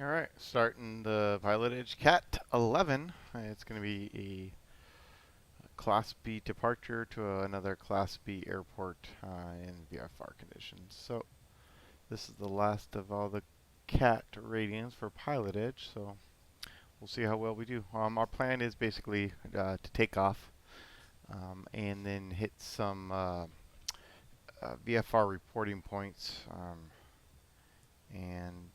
All right, starting the Pilotedge CAT 11. It's going to be a Class B departure to another Class B airport in VFR conditions. So this is the last of all the CAT ratings for Pilotedge. So we'll see how well we do. Our plan is basically to take off and then hit some VFR reporting points and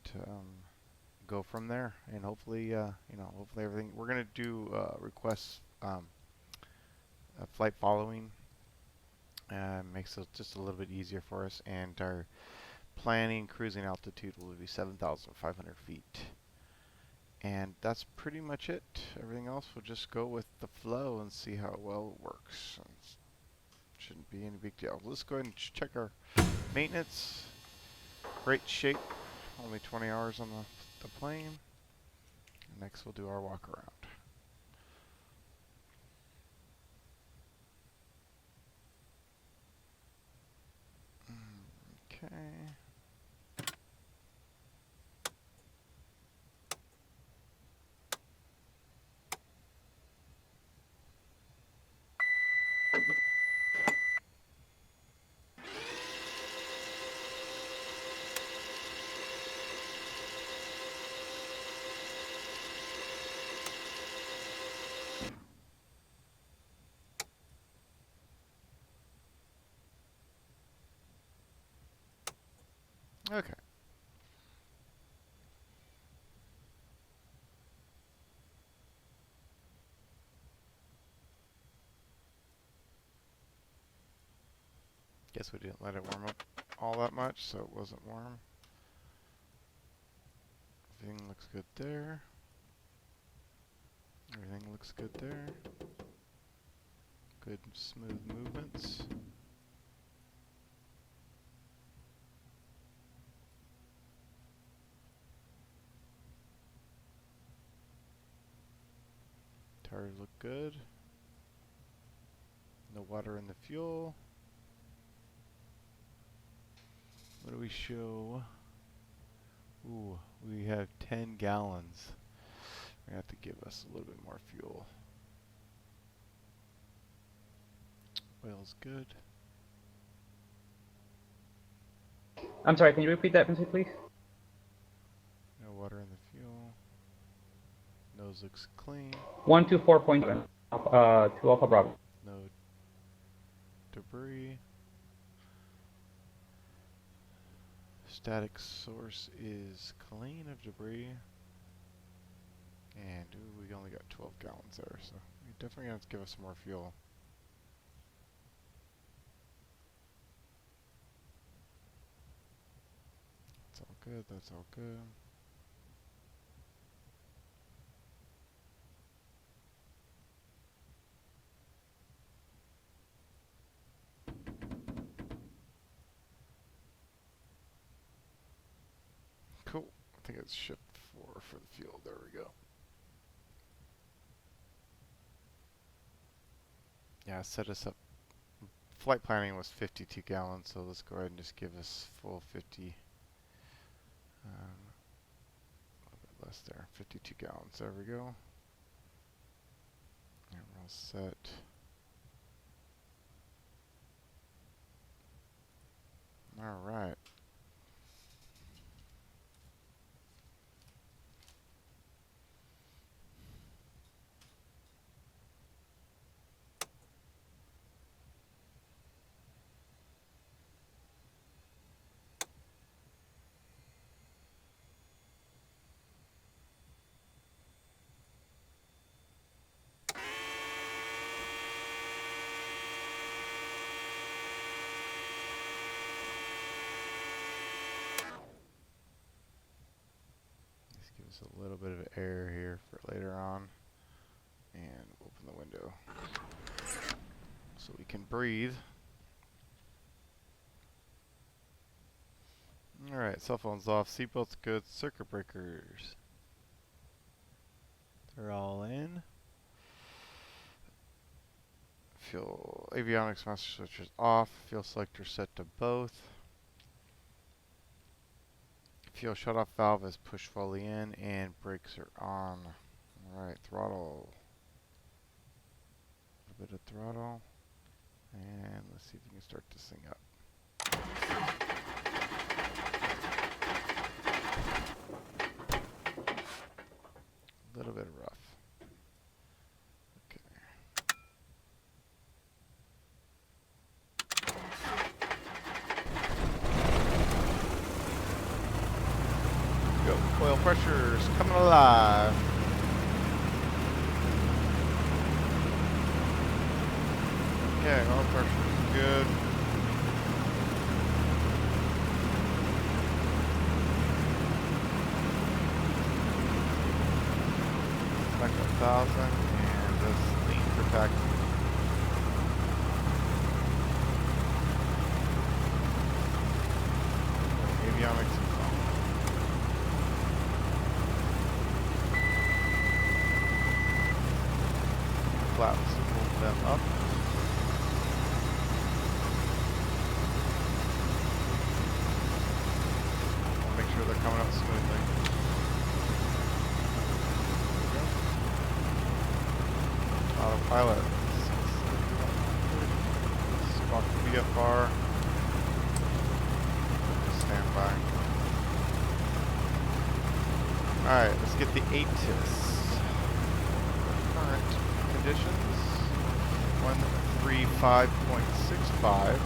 go from there. And hopefully, hopefully everything. We're gonna do requests, flight following. Makes it just a little bit easier for us, and our planning cruising altitude will be 7,500 feet. And that's pretty much it. Everything else will just go with the flow and see how well it works. Shouldn't be any big deal. Let's go ahead and check our maintenance. Great shape. Only 20 hours on the plane. Next we'll do our walk around. Okay. Okay. Guess we didn't let it warm up all that much, so it wasn't warm. Everything looks good there. Everything looks good there. Good smooth movements. Tires look good. No water in the fuel. What do we show? Ooh, we have 10 gallons. We're going to have to give us a little bit more fuel. Oil's good. I'm sorry, can you repeat that, please? No water in the fuel. Nose looks clean. 124.7 to Alpha Bravo. No debris. Static source is clean of debris. And ooh, we only got 12 gallons there, so we definitely have to give us some more fuel. That's all good, that's all good. Cool. I think it's shift 4 for the fuel. There we go. Yeah, set us up. Flight planning was 52 gallons, so let's go ahead and just give us full 50. A little bit less there. 52 gallons. There we go. And we're all set. All right. Give us a little bit of air here for later on, and open the window so we can breathe. Alright, cell phones off, seatbelts good, circuit breakers, they're all in. Fuel avionics master switches off, fuel selector set to both. Fuel shutoff valve is pushed fully in and brakes are on. Alright, throttle. A bit of throttle. And let's see if we can start this thing up. A little bit rough. Okay. Go. Oil pressure's coming alive. Okay, oil pressure is good. Back to 1,000 and just lean for taxi. Avionics and phone. Flaps, pull them up. We'll make sure they're coming up smoothly. Autopilot. Squawk the VFR. Stand by. Alright, let's get the ATIS. Current conditions. 135.65.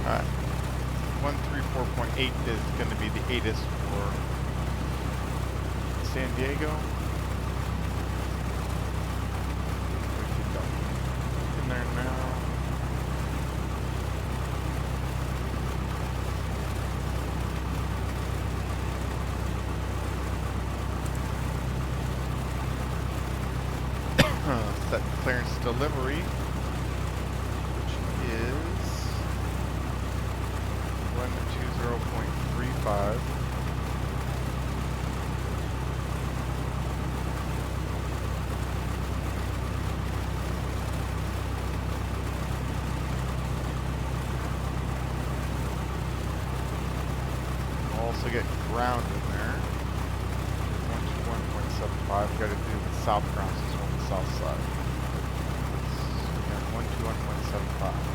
Alright. 134.8 is going to be the ATIS for San Diego. In there now. Set clearance delivery, which is 120.35. We'll also get ground in there. 121.75. We got to do the south ground since we're on the south side. So we got 121.75.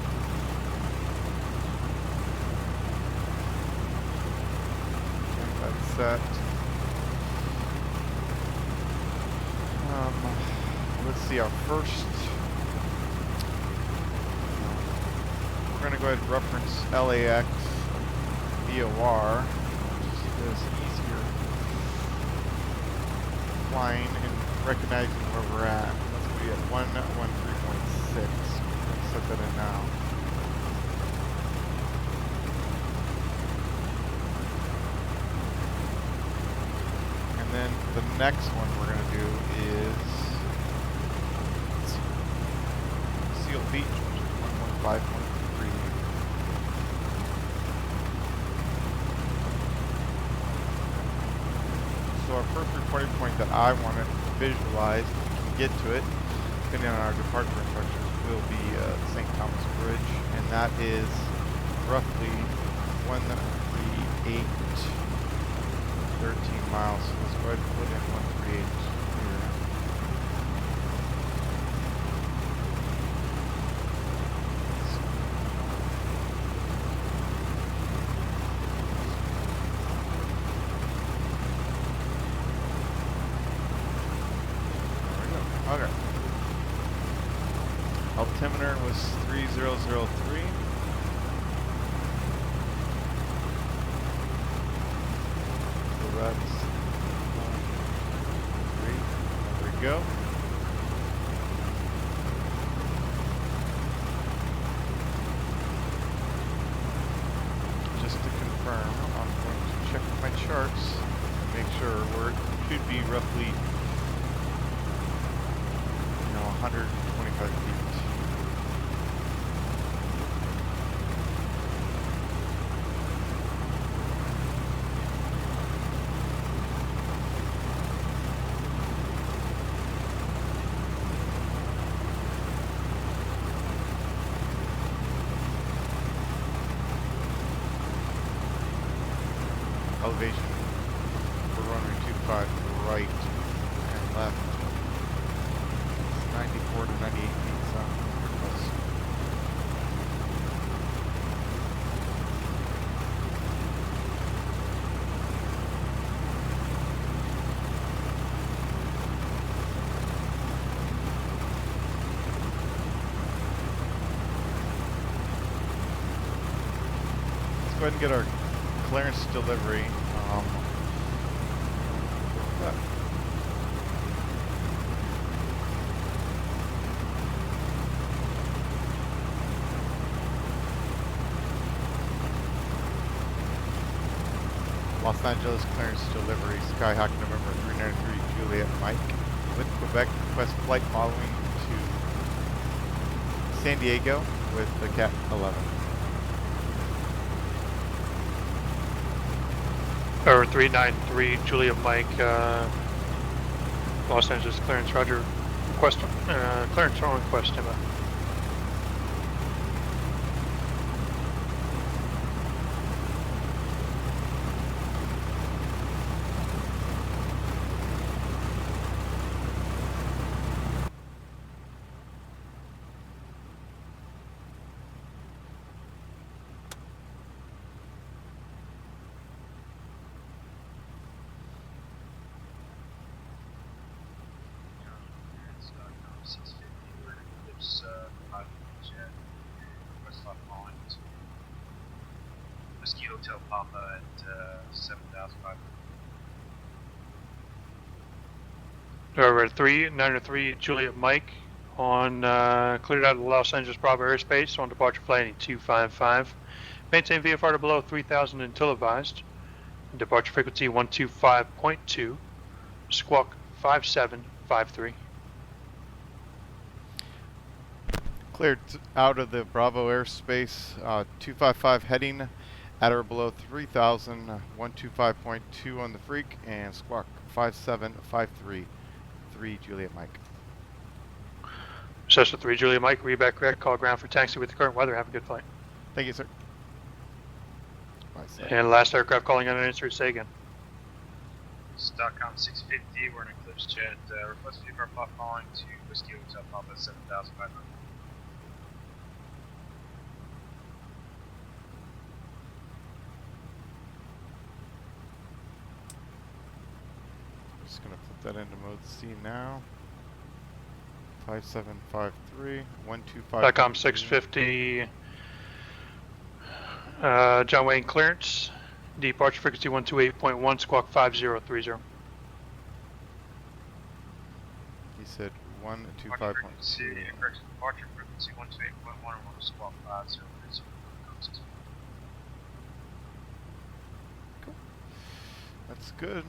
Set. Let's see, our first, we're going to go ahead and reference LAX VOR, which is easier flying and recognizing where we're at. That's going to be at 113.6. Let's set that in now. And then the next one we're going to do is Seal Beach, which is 115.3. So our first reporting point that I want to visualize, if we can get to it, depending on our departure instructions, will be St. Thomas Bridge, and that is roughly 138. 13 miles, so let's go ahead and put in 138 here. altimeter was 3003. So that's 1, 3. There we go. Just to confirm, I'm going to check my charts to make sure where it should be roughly 125 feet. Elevation for runway 25 right and left. 94 to 98 feet, so pretty close. Let's go ahead and get our clearance delivery. Los Angeles clearance delivery, Skyhawk November 393 Juliet Mike with Quebec, request flight following to San Diego with the CAT 11. Or 393 Juliet Mike, Los Angeles clearance, roger. Request, clearance on request, Emma. Hotel Papa at 7,500. We're 393 Juliet Mike on cleared out of Los Angeles Bravo airspace on departure flight 255. Maintain VFR to below 3,000 until advised. Departure frequency 125.2. Squawk 5753. Cleared out of the Bravo airspace, 255 heading at or below 3,000, 125.2 on the freak, and squawk 5753 Juliet Mike. Cessna 3 Juliet Mike, read back correct, call ground for taxi with the current weather, have a good flight. Thank you, sir. And last aircraft calling unanswered, say again. Stockcom 650, we're in Eclipse Jet, request VFR plot following to Whiskey Hotel Papa at 7,500. Just gonna put that into mode C now. 5753 125. Stockcom 650. John Wayne clearance. Departure frequency 128.1, squawk 5030. He said 125.2. Departure frequency 128.1 and 1 squawk 5030. Cool. That's good.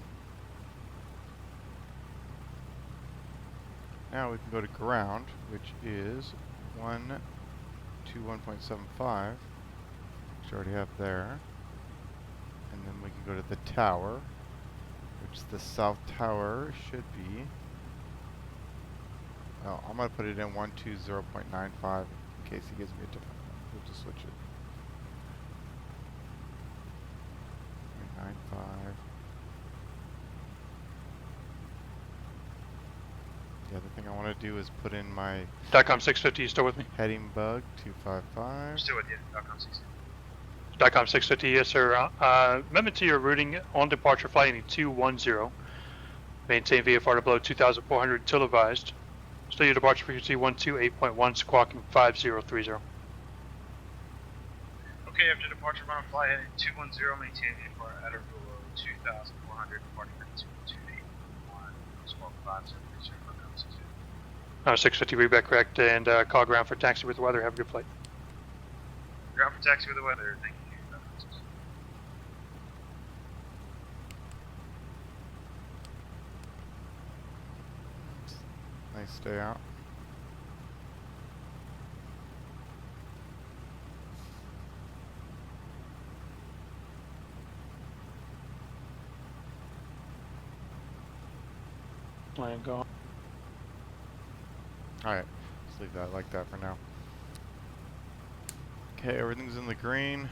Now we can go to ground, which is 121.75, which I already have there. And then we can go to the tower, which the south tower should be. Oh, I'm going to put it in 120.95 in case he gives me a different one. We'll just switch it. 0.95. The other thing I want to do is put in my Stockcom 650, you still with me? heading bug 255. Still with you, Stockcom 650. Stockcom 650, yes sir. Amendment to your routing on departure flight 210. Maintain VFR to below 2,400 till advised. Still your departure frequency 128.1, squawking 5030. Okay, after departure, run a fly heading 210, maintain VFR at or below 2,400, departing at 228.1, squawk 5030 for ground 650. 650 readback correct, and call ground for taxi with the weather. Have a good flight. Ground for taxi with the weather, thank you. Nice day out. Land go. Alright, let's leave that like that for now. Okay, everything's in the green.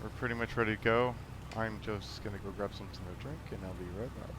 We're pretty much ready to go. I'm just gonna go grab something to drink and I'll be right back.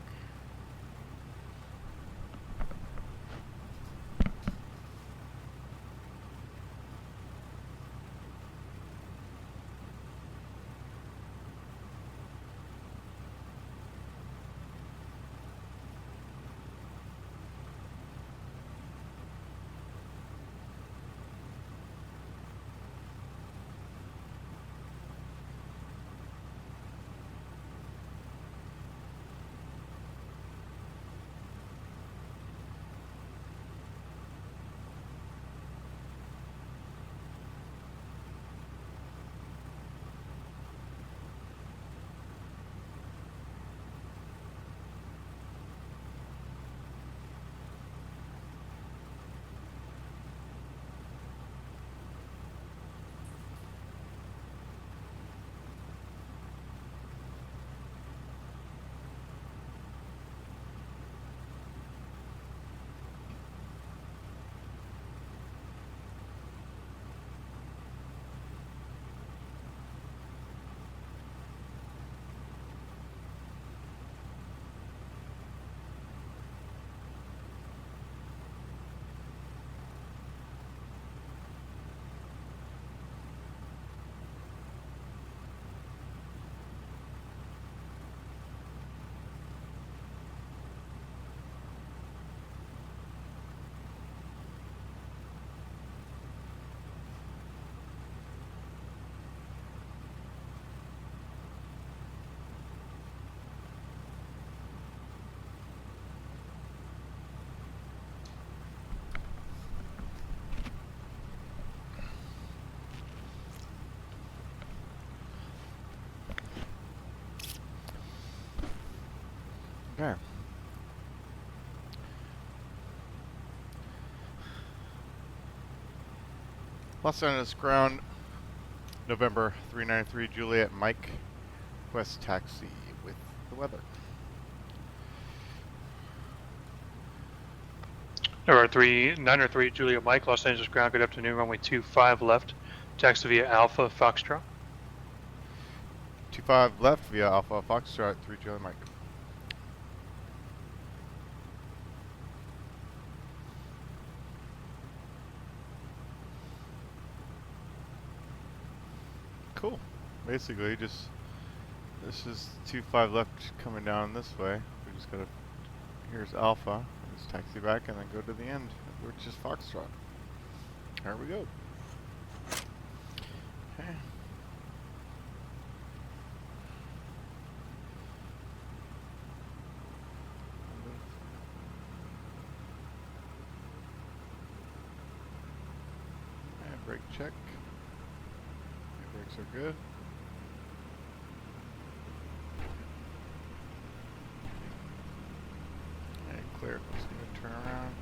Okay. Los Angeles ground, November 393 Juliet Mike, West taxi with the weather. Number 903 Julia Mike, Los Angeles ground. Good afternoon. Runway 25 left. Taxi via Alpha Foxtrot. 25 left via Alpha Foxtrot 3 Juliet Mike. Cool. Basically, this is 25 left coming down this way. We just gotta, here's Alpha, just taxi back and then go to the end, which is Foxtrot. There we go. Okay. And brake check. Brakes are good. And clear. Let's do a turn around.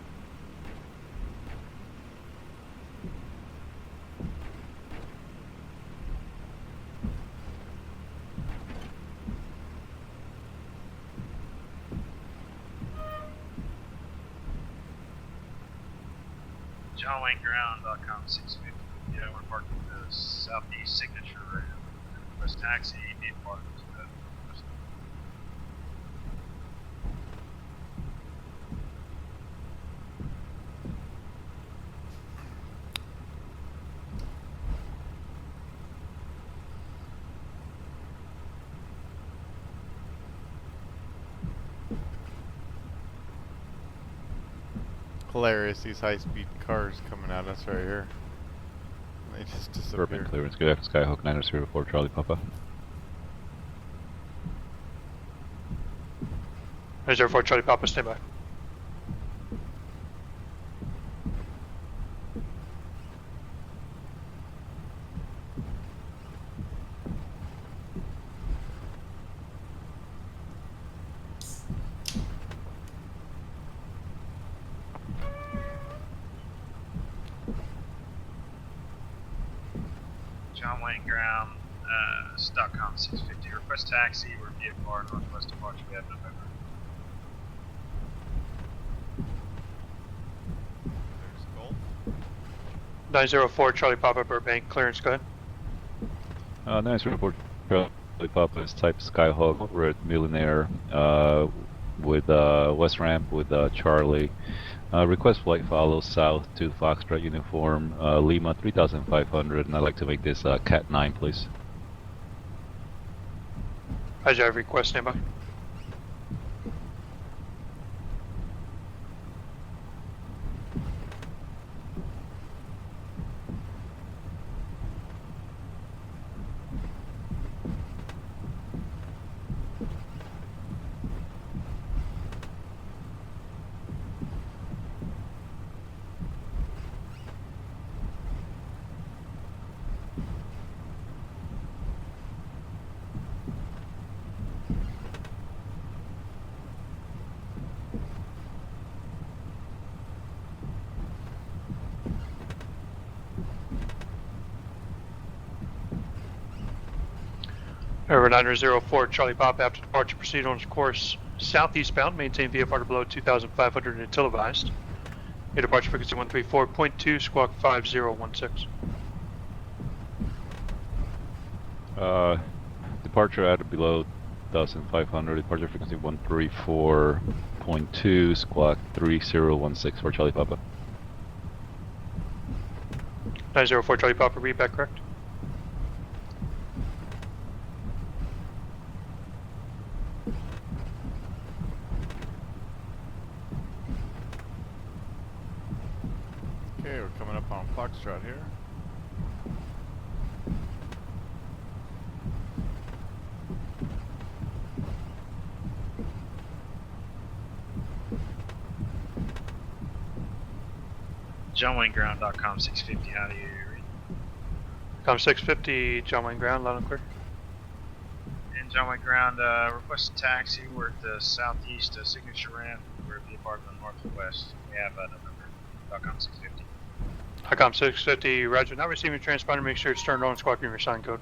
John Wayne Ground.com 650. Yeah, we're parked at the southeast signature ramp. West taxi, be parked to the west. hilarious, these high-speed cars coming at us right here. They just disappear. Burbank clearance, good after Skyhawk 904 Charlie Papa. 904 Charlie Papa, stand by. John Wayne Ground, .com 650. Request taxi. We're VFR Northwest departure. We have November. There's Gulf. 904 Charlie Papa, Burbank, clearance, go ahead. 904 Charlie Papa is type Skyhawk. We're at Millionaire with West Ramp with Charlie. Request flight follow south to Foxtrot uniform, Lima 3500, and I'd like to make this CAT 9, please. Roger, I have request, stand by. Over 904 Charlie Papa, after departure, proceed on course southeastbound, maintain VFR to below 2,500 until advised. Your departure frequency 134.2, squawk 5016. Departure at below 1,500, departure frequency 134.2, squawk 3016 for Charlie Papa. 904 Charlie Papa, read back correct. Okay, we're coming up on Foxtrot here. JohnWayneGround.com 650. How do you read? Com 650, John Wayne Ground, loud and clear. And John Wayne Ground, request a taxi. We're at the southeast signature ramp. We're at the apartment north and west. We have November.com 650. HICOM 650, Roger. Not receiving transponder, make sure it's turned on, squawk your sign code.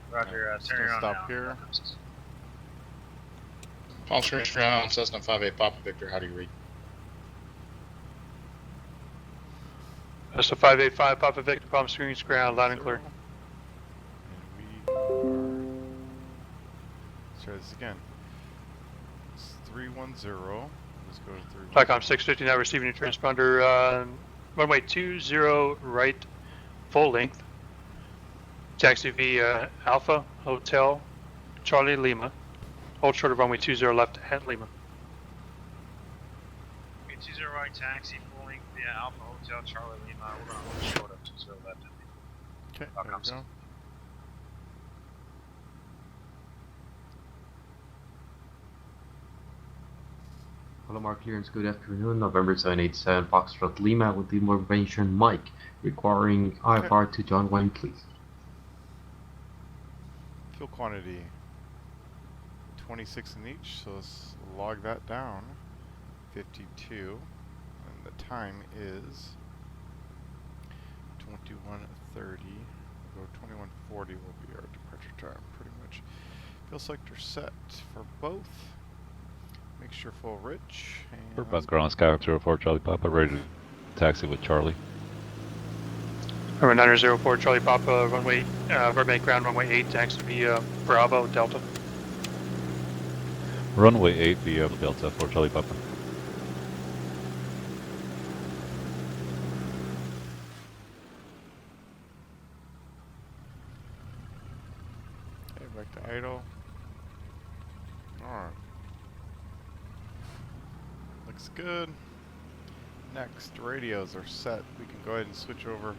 Roger, Just turn gonna it on stop now. here. Palm Springs Ground, Cessna 58 Papa Victor, how do you read? That's the 585 Papa Victor, Palm Springs Ground, loud and clear. And we are... Let's try this again. It's 310. Let's go to 310. HICOM 650, now receiving a transponder, runway 20 right, full length. Taxi via Alpha Hotel Charlie Lima. Hold short of runway 20 left at Lima. 20 right taxi, full length via Alpha Hotel Charlie Lima. We're going to hold short of 20 left at Lima. Okay, there we go. Palomar clearance, good afternoon. November 787 Foxtrot Lima with the information Mike, requiring IFR to John Wayne, please. Fuel quantity 26 in each, so let's log that down. 52, and the time is 21:30. Go 21:40 will be our departure time, pretty much. Fuel selector set for both. Make sure full rich. And Burbank Ground Skyhawk 04 Charlie Papa, ready to taxi with Charlie. Number 904 Charlie Papa, runway, Burbank Ground, runway 8, taxi via Bravo Delta. Runway 8 via Delta for Charlie Papa. okay, back to idle. Alright. Looks good. Next, radios are set. We can go ahead and switch over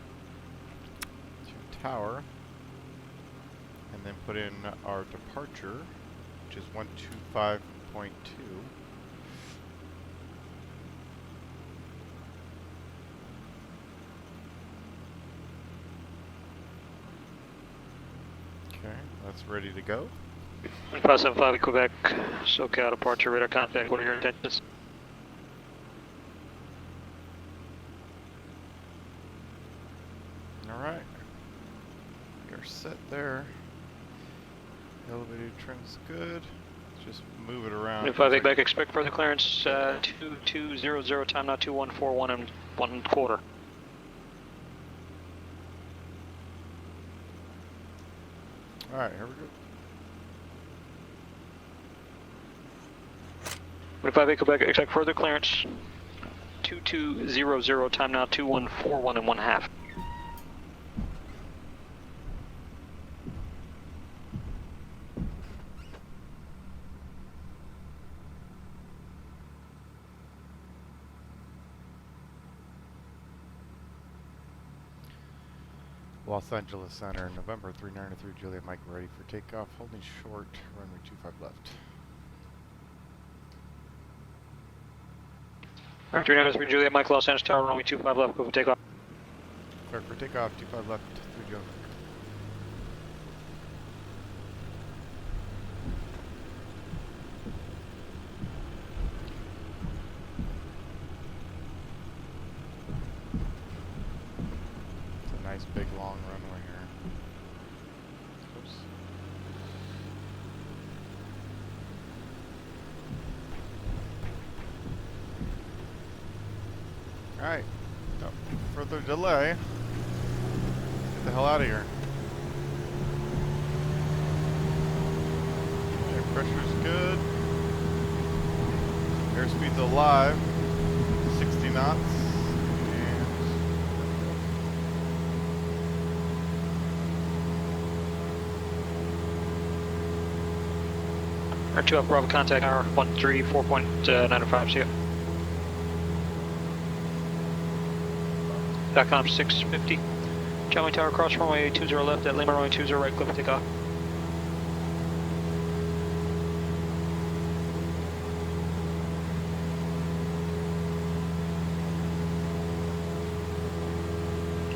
to tower and then put in our departure, which is 125.2. Okay, that's ready to go. 575 Quebec, SoCal departure, radar contact, what are your intentions? Alright. We are set there. Elevator trim's good. Let's just move it around. 5 Quebec, expect further clearance, 2200, time now 2141 and 1/4. Alright, here we go. 5 Quebec, expect further clearance, 2200, time now 2141 and 1/2. Los Angeles Center, November 393, Juliet Mike ready for takeoff, holding short, runway 25 left. 393 Juliet Mike, Los Angeles Tower, runway 25 left, go for takeoff. Clear for takeoff, 25 left, 3 Juliet. It's a nice big long runway here. Oops. Alright, no further delay. Let's get the hell out of here. Okay, pressure's good. Airspeed's alive. 60 knots. And R2 up, Bravo contact, hour 134.95, see ya. .com 650. Charlie Tower cross runway 20 left at Lima runway 20 right, clear for takeoff.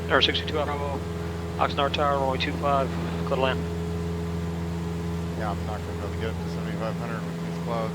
Air 62 Bravo, Oxnard Tower runway 25, clear to land. yeah, I'm not going to be able to get up to 7,500 with these clouds.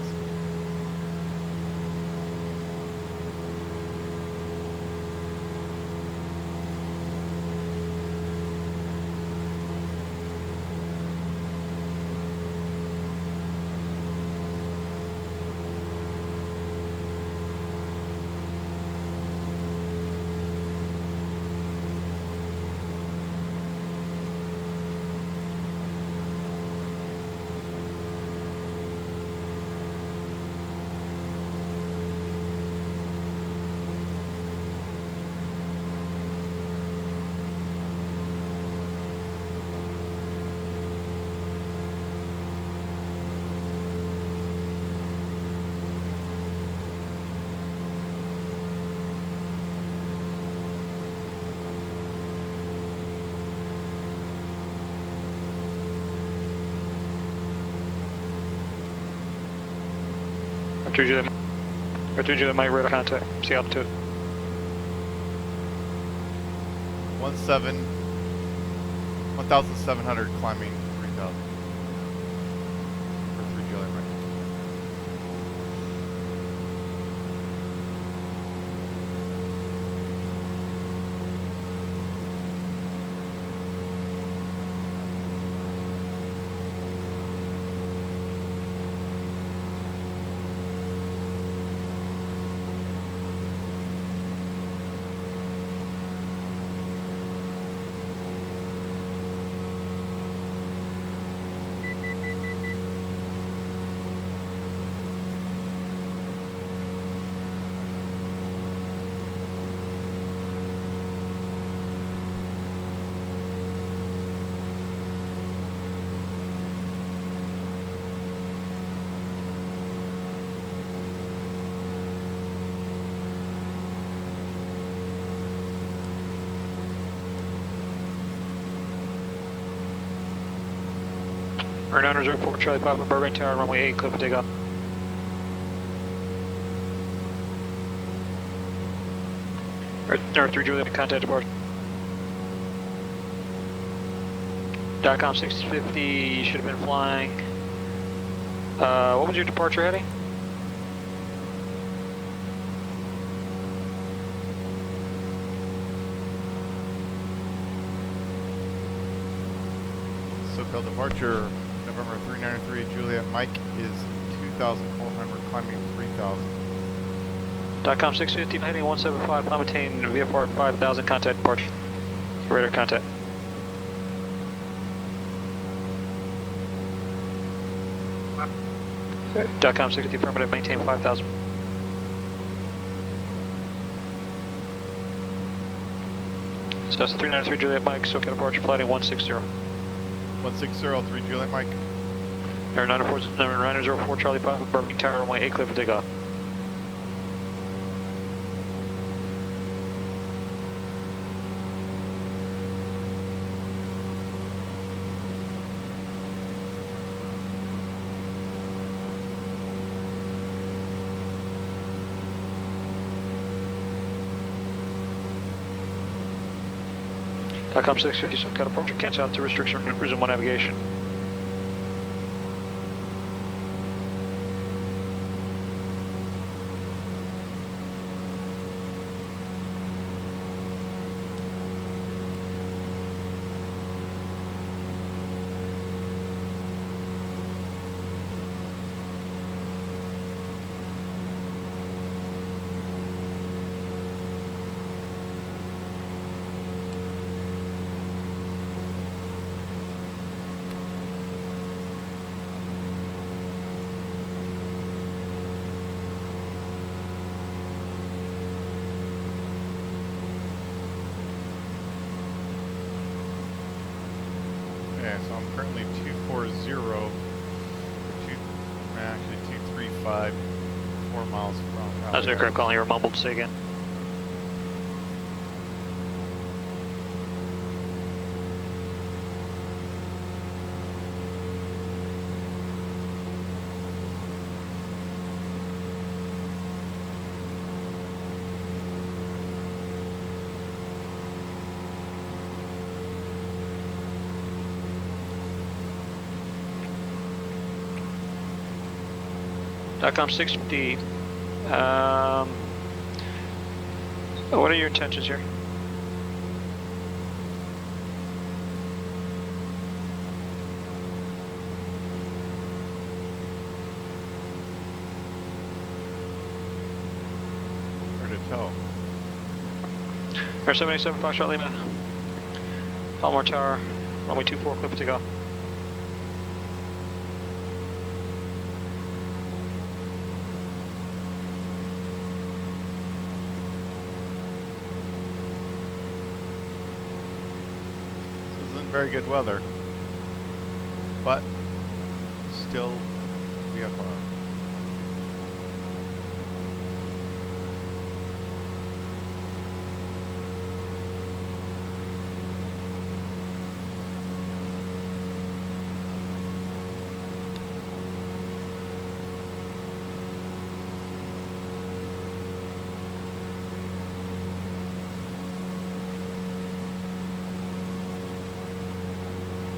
R2 Juliet Mike, radar contact, see altitude. 1,700 climbing 3,000. For 3 Juliet Mike. 904 Charlie Papa, Burbank Tower, runway 8, clear for takeoff. Air 3 Juliet, contact departure. .com 650, should have been flying. What was your departure heading? SoCal departure, November 393 Juliet Mike is 2,400, climbing 3,000. .com 650, heading 175, climb attain VFR 5,000, contact departure. Radar contact. .com 650, affirmative, maintain 5,000. So that's 393 Juliet Mike, SoCal departure, flighting 160. 1603 Juliet Mike. Air 904 Charlie Papa, Burbank Tower, runway 8, clear for takeoff. .com 650, SoCal departure, cancel out to restriction, resume on navigation. Yeah, so I'm currently 240, actually 235, 4 miles from. That's aircraft calling, you're mumbled, say again. .com 650. What are your intentions here? Where to tell? Air 787 Foxtrot Lima. Palomar Tower, runway 24, clear for takeoff. Very good weather, but still VFR.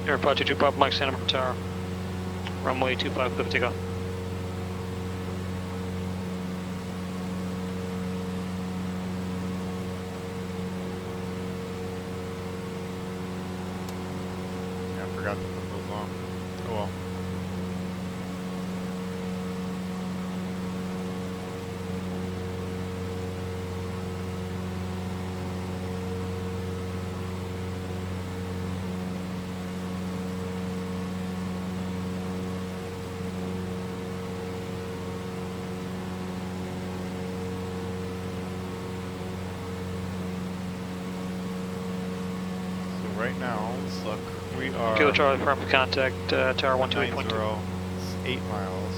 Airport 22 Papa Mike Santa Monica Tower, runway 25, clear for takeoff. Yeah, I forgot to put those on. Oh well. Right now, let's look. We are Kilo Charlie, firm for contact, Tower 128.2. 90, 8 miles.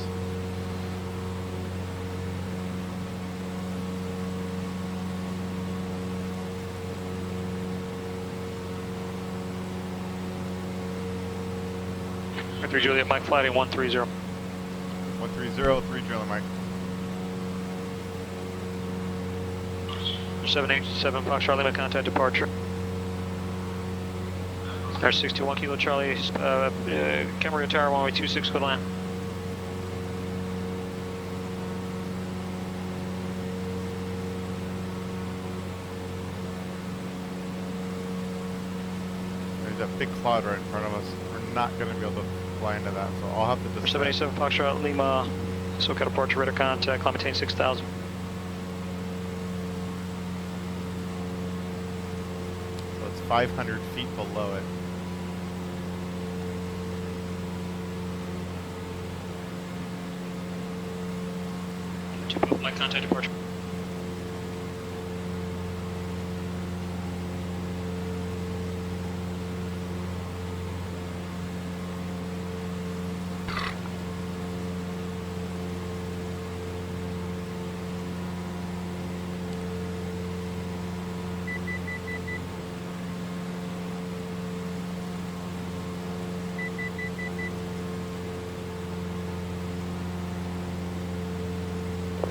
3 Juliet Mike, flighting 130. 130, 3 Juliet Mike. 787 Foxtrot Lima, contact departure. There's 61 Kilo Charlie, Camarillo Tower, runway 26, good line. There's that big cloud right in front of us. We're not going to be able to fly into that, so I'll have to just... 787 Foxtrot Lima, SoCal departure, radar contact, climb maintain 6,000. So it's 500 feet below it. My contact departure.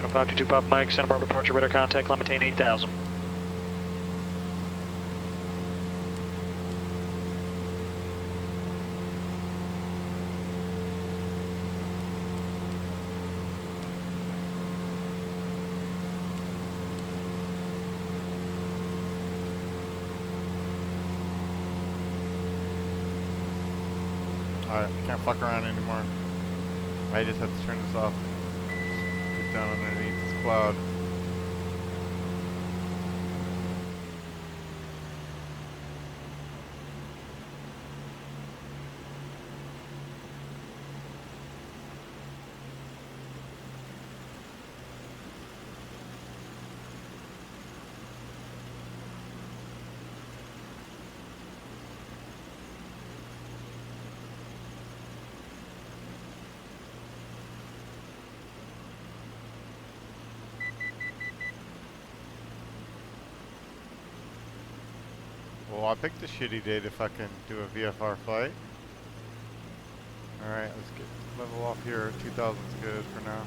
Pop 522 Pop Mike, Santa Barbara departure, radar contact, climb maintain 8,000. Alright, can't fuck around anymore. I just have to turn this off. Get down underneath this cloud. Well, I picked a shitty day to fucking do a VFR flight. Alright, let's get level off here. 2000's good for now.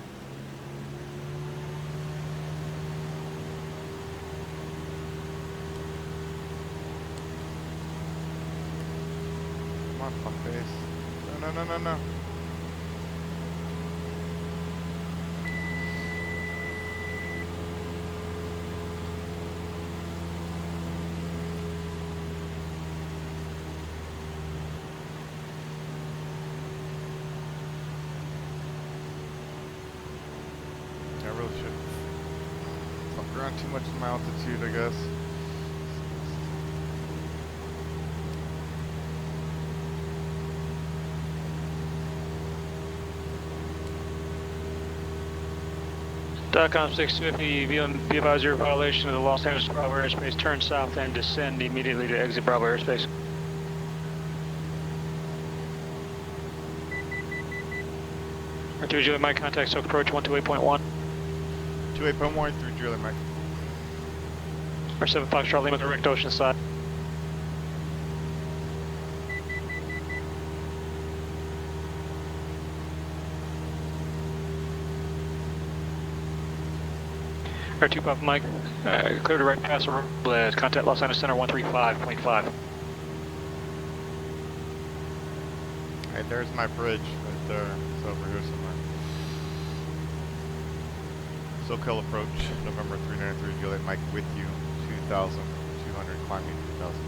Come on, fuckface. No, no, no, no, no. I really should fuck around too much in my altitude, I guess. DOCOM 650, be advised your violation of the Los Angeles Bravo airspace. Turn south and descend immediately to exit Bravo airspace. R2 Juliet Mike, contact SOAK approach 128.1. 28.1 through Juliet Mike. R7 Foxtrot Lima, direct ocean side. R2 Pop Mike, clear to right pass over Blaz. Contact Los Angeles Center 135.5. Alright, there's my bridge right there. It's over here somewhere. SoCal approach, November 393, Juliet Mike with you, 2,200, climbing 2,000.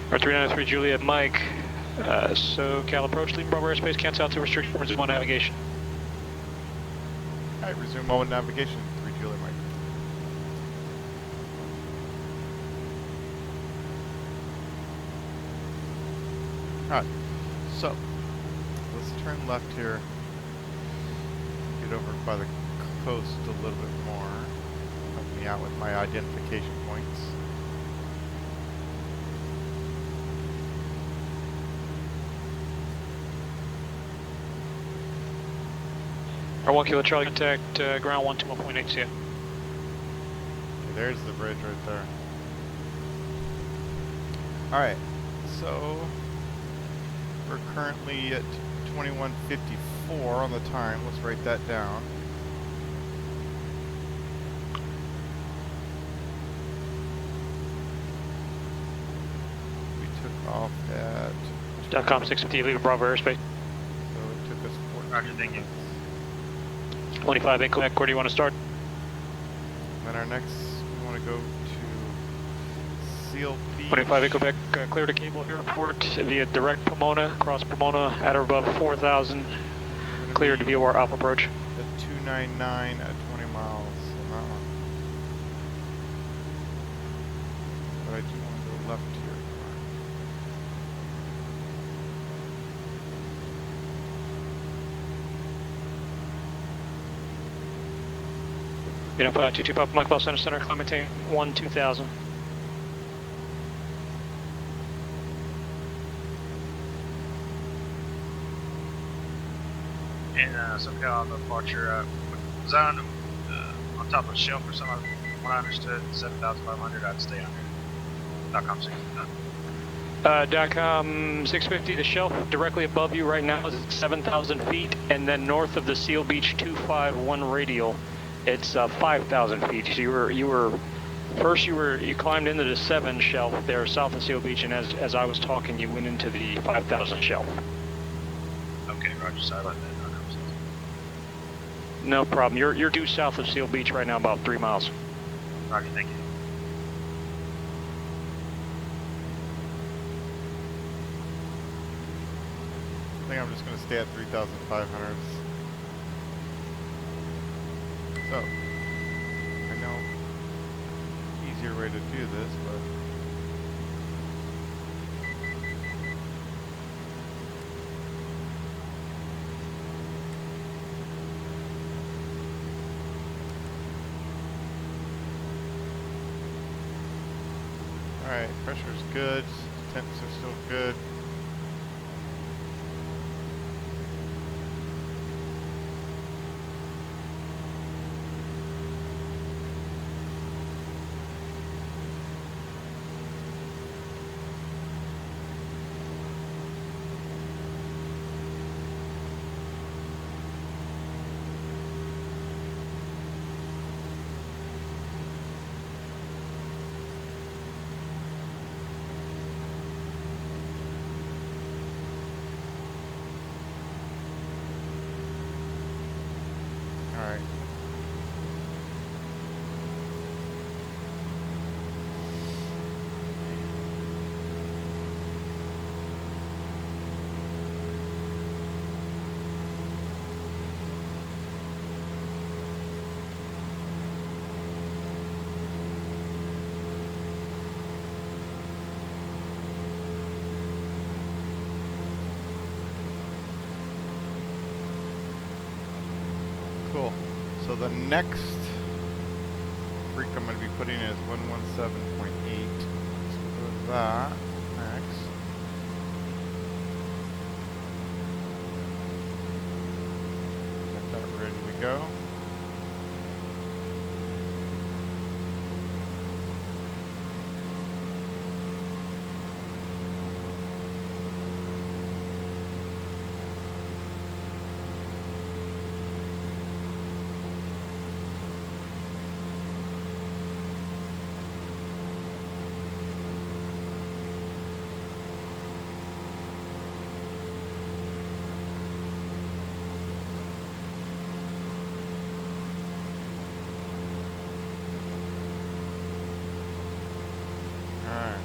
R393 Juliet Mike, SoCal approach, leaving Bravo airspace, cancel out to restrict resume on navigation. Alright, resume moment navigation, 3 Juliet Mike. Alright, so, let's turn left here, get over by the coast a little bit more, help me out with my identification points. R1 Kilo Charlie, contact ground 121.8 CF. Okay, there's the bridge right there. Alright, so We're currently at 21:54 on the time. Let's write that down. We took off at... .com 650, leave Bravo airspace. So it took us 14 Roger, thank you. minutes. 25 in Quebec, where do you want to start? Then our next, we want to go to Seal Beach. 25 in Quebec, clear to Cable Airport via direct Pomona, cross Pomona at or above 4,000, clear to VOR Alpha approach. At 299 at 20 miles on that one. But I do want to go left here. Unit 522 Papa Mike, Los Angeles Center, climb maintain 1-2000. In SoCal departure, zone on top of shelf or something. What I understood, 7,500. I'd stay under. .com 650. .com 650, the shelf directly above you right now is 7,000 feet, and then north of the Seal Beach 251 radial, it's 5,000 feet. So you climbed into the 7 shelf there south of Seal Beach, and as I was talking, you went into the 5,000 shelf. Okay, Roger. Sorry about that. No problem. You're due south of Seal Beach right now, about 3 miles. Roger, thank you. I think I'm just going to stay at 3,500. So, I know easier way to do this, but alright, pressure's good, temps are still good. Alright. Cool. So the next freak I'm going to be putting in is 117.8. So we'll do that next. Get that ready to go. Alright.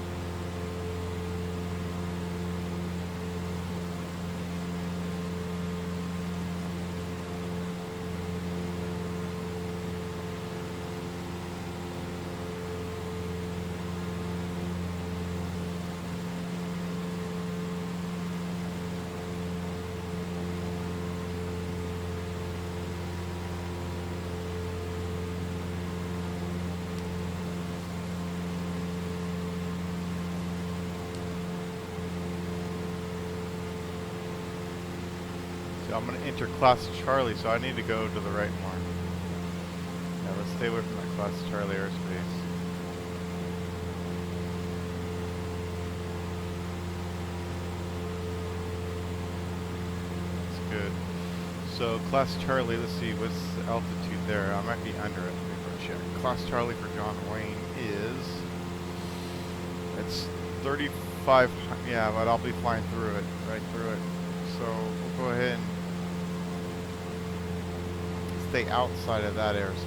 So I'm going to enter class Charlie, so I need to go to the right more. Yeah, let's stay away from that class Charlie airspace. good. So Class Charlie, let's see, what's the altitude there? I might be under it. Let me go check. Class Charlie for John Wayne is, it's 35, yeah, but I'll be flying through it, right through it. So we'll go ahead and stay outside of that airspace.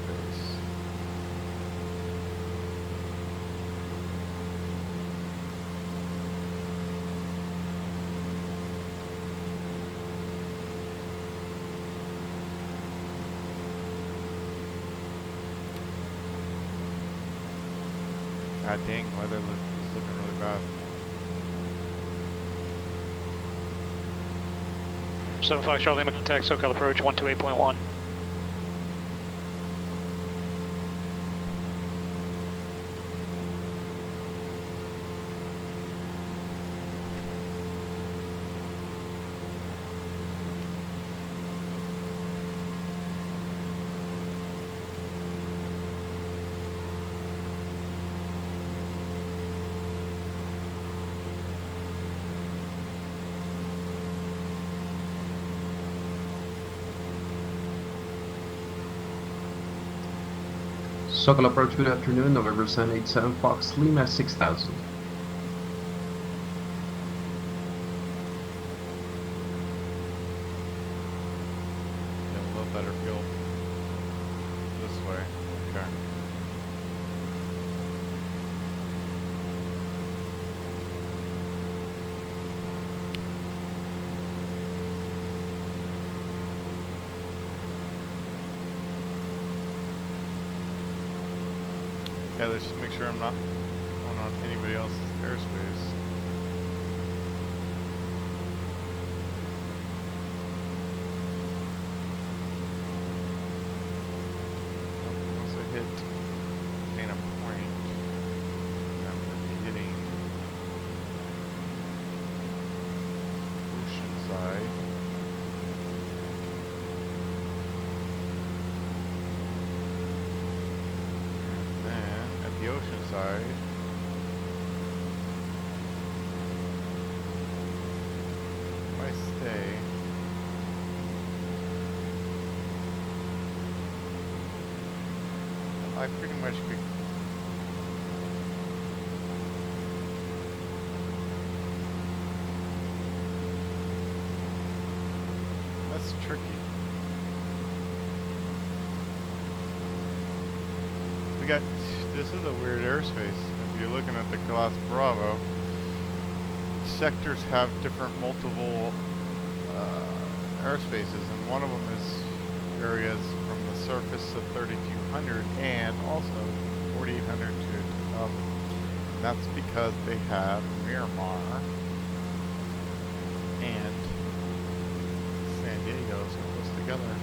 God dang, weather is looking really bad. 7 Foxtrot Lima, contact SoCal approach 128.1. SoCal approach, good afternoon, November 787 Fox Lima 6000. Yeah, a little better fuel this way. Okay. Okay, let's just make sure I'm not going on anybody else's airspace. Once I hit Dana Point, I'm going to be hitting Oceanside. And then at the Oceanside, if I stay, I pretty much could. That's tricky. We got, this is a weird airspace. If you're looking at the Class Bravo, sectors have different multiple airspaces, and one of them is areas from the surface of 3200 and also 4800 to up. That's because they have Miramar and San Diego so close together.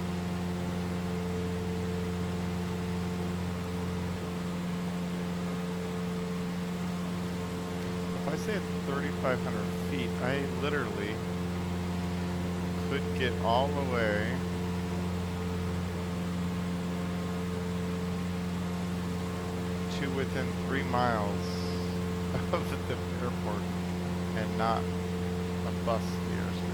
If I say at 3,500 feet, I literally could get all the way to within 3 miles of the airport and not bust the airspace.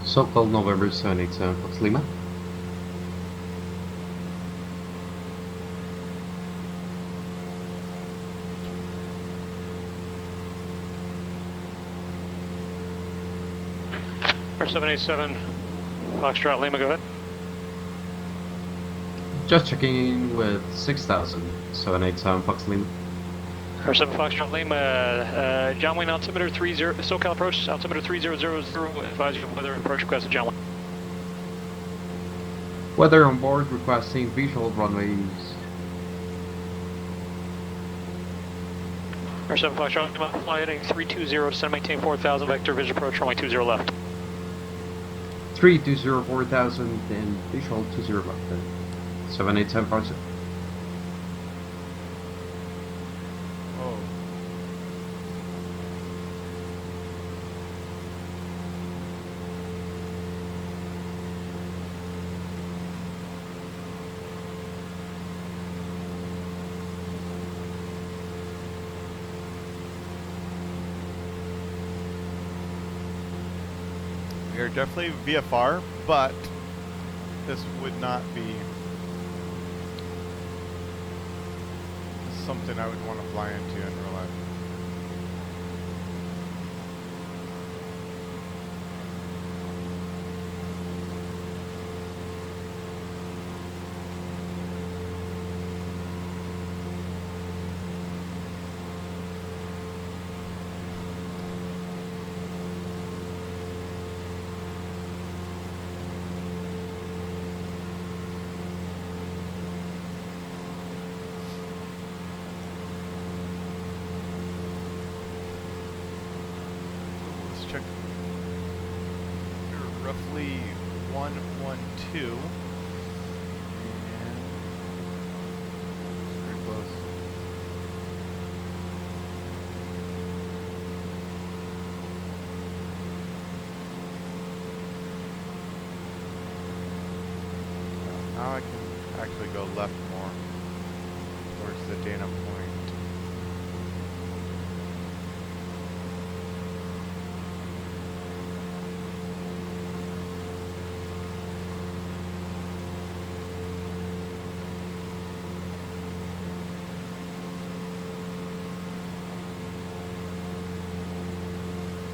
SoCal November 787 Fox Lima. Or 787 Foxtrot Lima, go ahead. Just checking in with 6000, 787 Fox Lima. Or 7 Foxtrot Lima, John Wayne altimeter 30, SoCal approach, altimeter 3000, advise you of weather approach request of John Wayne. Weather on board requesting visual runways. Air 7 Foxtrot, fly heading 320, send maintain 4000, vector vision approach, runway 20 left. 320 4000 and visual 20 left. 787 parts. Oh. We are definitely VFR, but this would not be something I would want to fly into in real life. Let's check. We're roughly 112. And it's pretty close. Now I can actually go left more towards the Dana Point.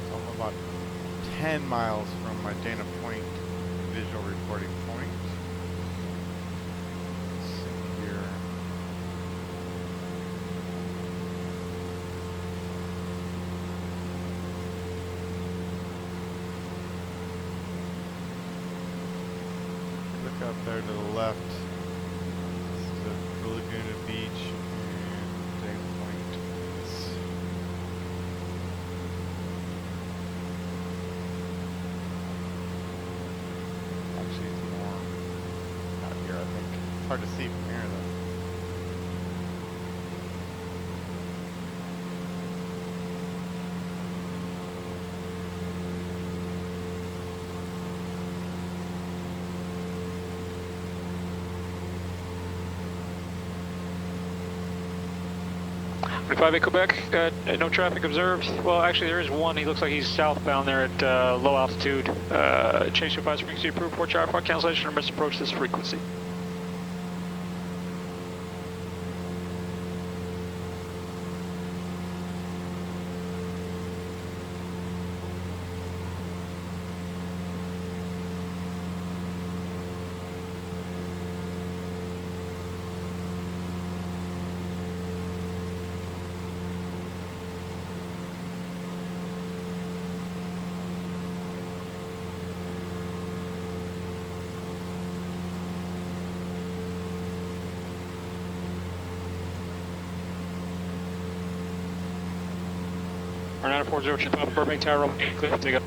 So I'm about 10 miles from my Dana Point visual recording point. Let's see here. Look out there to the left. This is the Laguna Beach and Dana Point. Actually, it's more out here, I think. It's hard to see from here, though. Five Quebec, no traffic observed. Well, actually, there is one. He looks like he's southbound there at low altitude. Change to 5 frequency approved. 4 gyro flight cancellation or misapproach this frequency. R940 Ocean Papa Burbank Tower, runway clear to take up.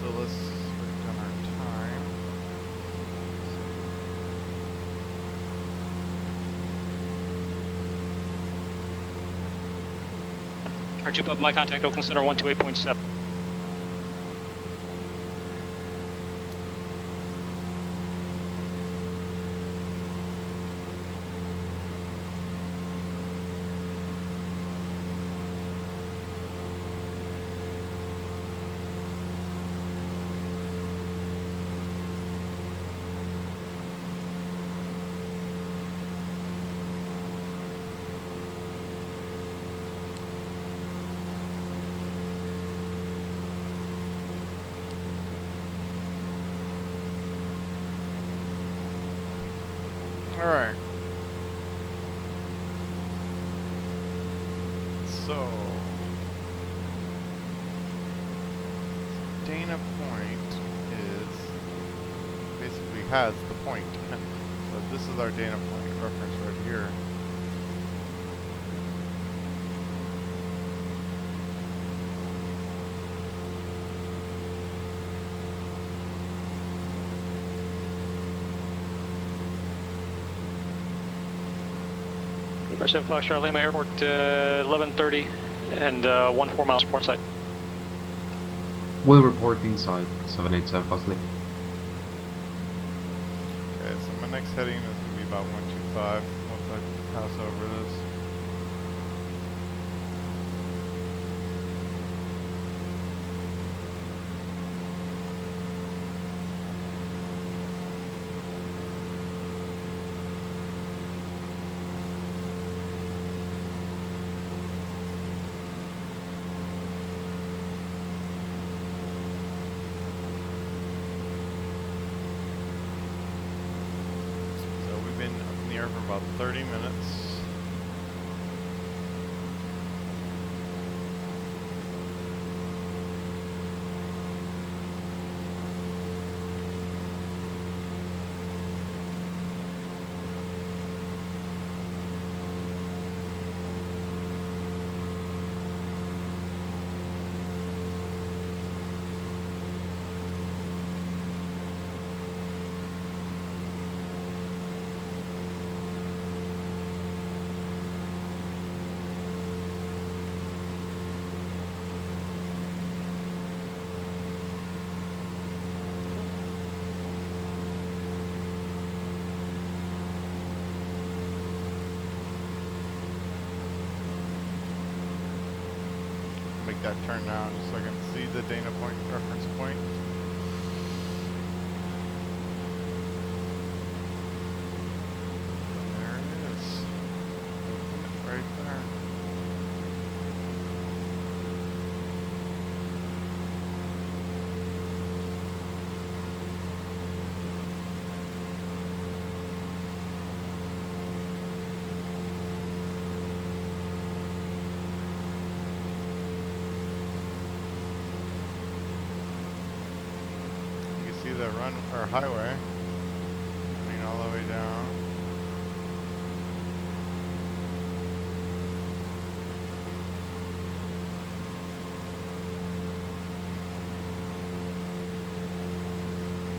So let's write down our time. R2 Papa, my contact Oakland Center 128.7. Alright. So, Dana Point is basically has the point. So this is our Dana Point reference right here. Percent Foxtrot Lima Airport, 11:30 and 14 miles port side. Will report inside 787 Foxley. Okay, so my next heading is going to be about 125 once I pass over this. We've been up in the air for about 30 minutes. Make that turn now just so I can see the Dana Point reference point. And there it is. Right there. See the run or highway running all the way down.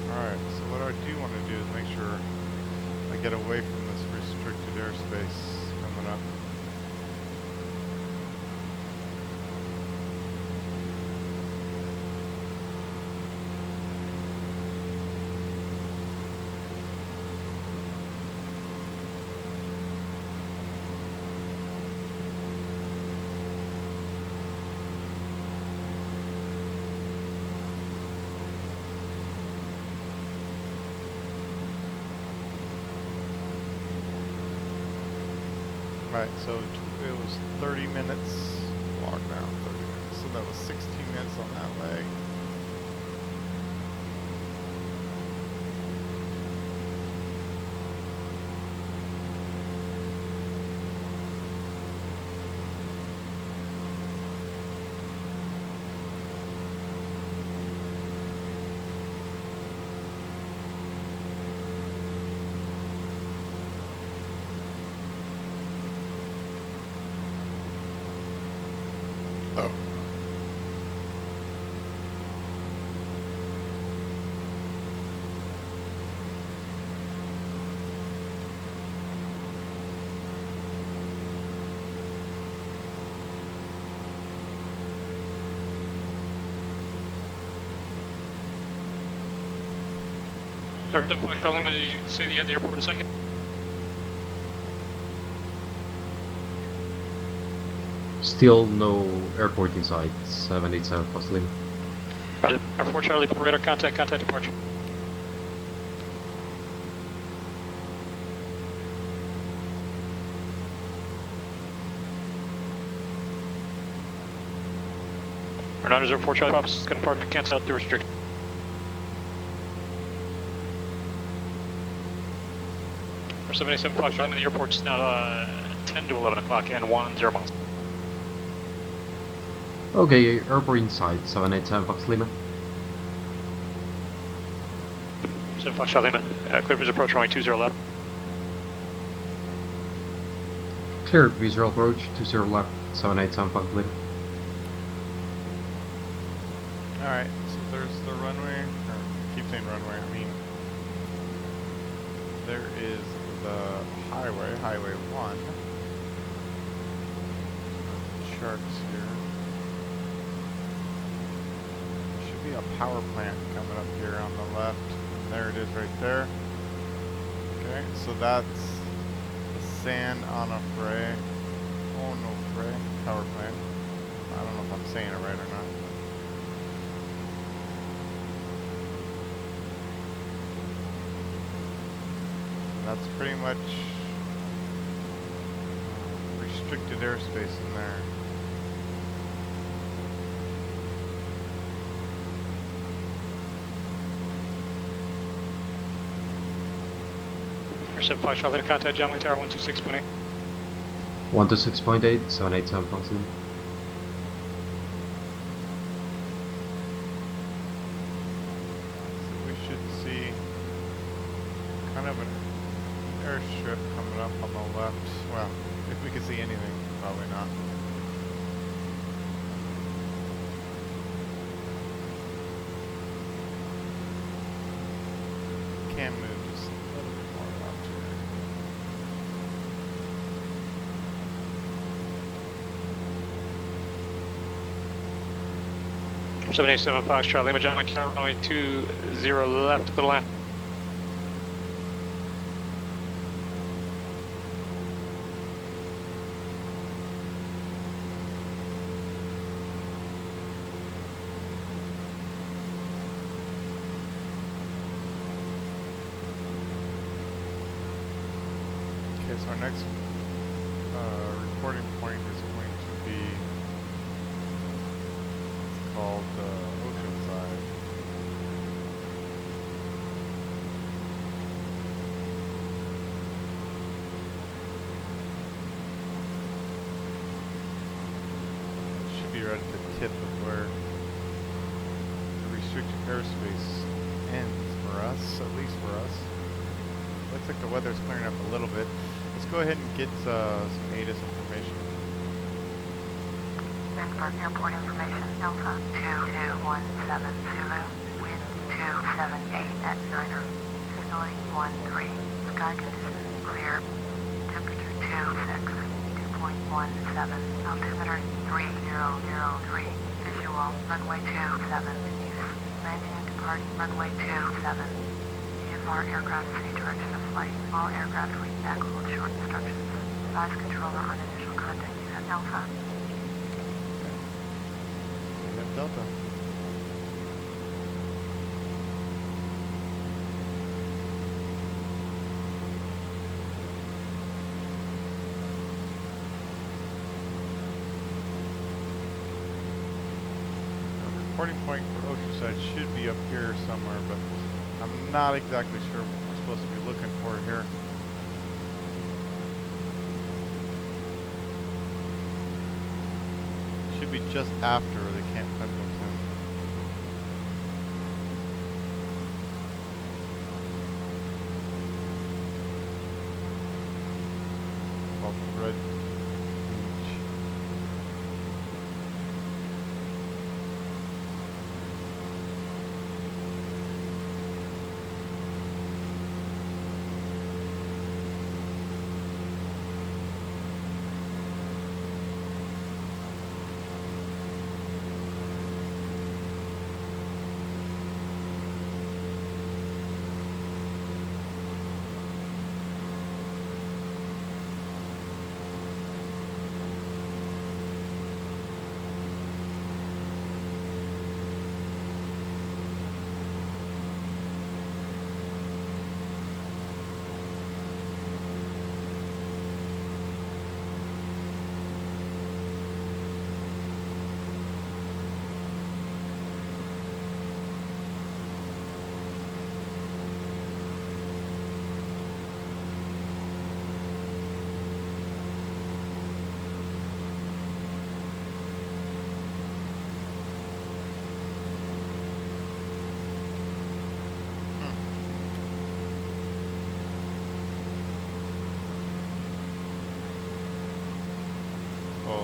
Alright, so what I do want to do is make sure I get away from this restricted airspace coming up. Right, so it was 30 minutes, walk down 30 minutes, so that was 16 minutes on that leg. Oh. Did you say you had the airport in a second? Still no airport inside 787 Foxley. Airport Charlie, radar contact departure. Renators Airport Charlie, Pops, going to park to cancel out the restriction. For 77 Fox, I'm at the airport's now 10 to 11 o'clock and 10 miles. Okay, airport inside, 787 Fox Lima. 7 Fox, Lima. Clear visual approach runway 20 left. Clear visual approach, 20 left, 787 Fox Lima. Alright, so there's the runway, or keep saying runway, I mean, there is the highway, Highway 1. Charts here. There should be a power plant coming up here on the left, and there it is right there. Okay, so that's the San Onofre, Onofre power plant. I don't know if I'm saying it right or not. That's pretty much restricted airspace in there. For 7 Fox, Lima, contact John Lee Tower 126.8. 126.8, 787 Fox Lima. So we should see kind of an airstrip coming up on the left. Well, if we can see anything, probably not. Can move just a little bit more left here. For 787 Fox, Lima, John Lee Tower runway 20 left to the left. Okay, so our next reporting point is going to be called Oceanside. It should be right at the tip of where the restricted airspace ends for us, at least for us. Looks like the weather's clearing up a little bit. Let's go ahead and get some ATIS information. Pittsburgh Airport information, Alpha 2217 Zulu, wind 278 at 9er, visibility 13, sky conditions clear, temperature 2.17, altimeter 3003, visual runway 27 east, landing and departing runway 27. Our aircraft in any direction of flight. All aircraft read back hold short instructions. Advise controller on initial contact unit Alpha. We have Delta. The reporting point for Oceanside should be up here somewhere, but I'm not exactly sure what we're supposed to be looking for here. Should be just after the Camp Pendleton. Called Red Beach.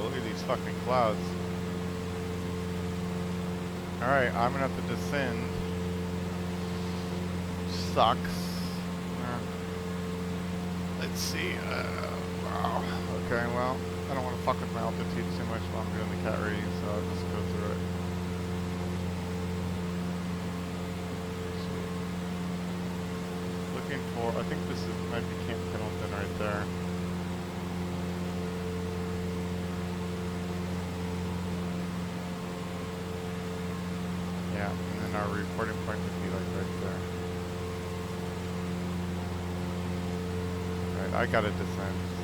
look at these fucking clouds. Alright, I'm gonna have to descend. Sucks. Let's see. Wow. Okay, well, I don't want to fuck with my altitude too much while I'm doing the cat rating, so I'll just go through it. Looking for, I think this is, might be Camp Pendleton right there. Yeah, and then our reporting point would be like right there. Right, I gotta descend. So.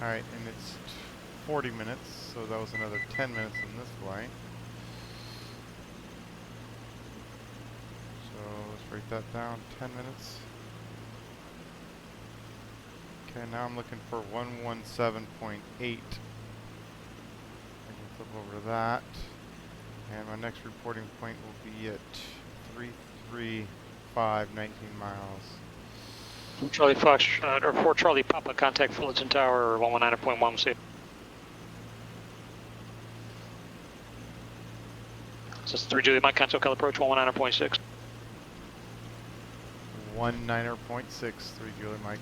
Alright, and it's 40 minutes, so that was another 10 minutes in this flight. So let's write that down, 10 minutes. Okay, now I'm looking for 117.8. I can flip over to that. And my next reporting point will be at 335, 19 miles. Charlie Fox, or 4 Charlie Papa, contact Fullerton Tower 119.1. So it's 3 Juliet Mike, contact Color approach 119.6. 19.6, 3 Juliet Mike.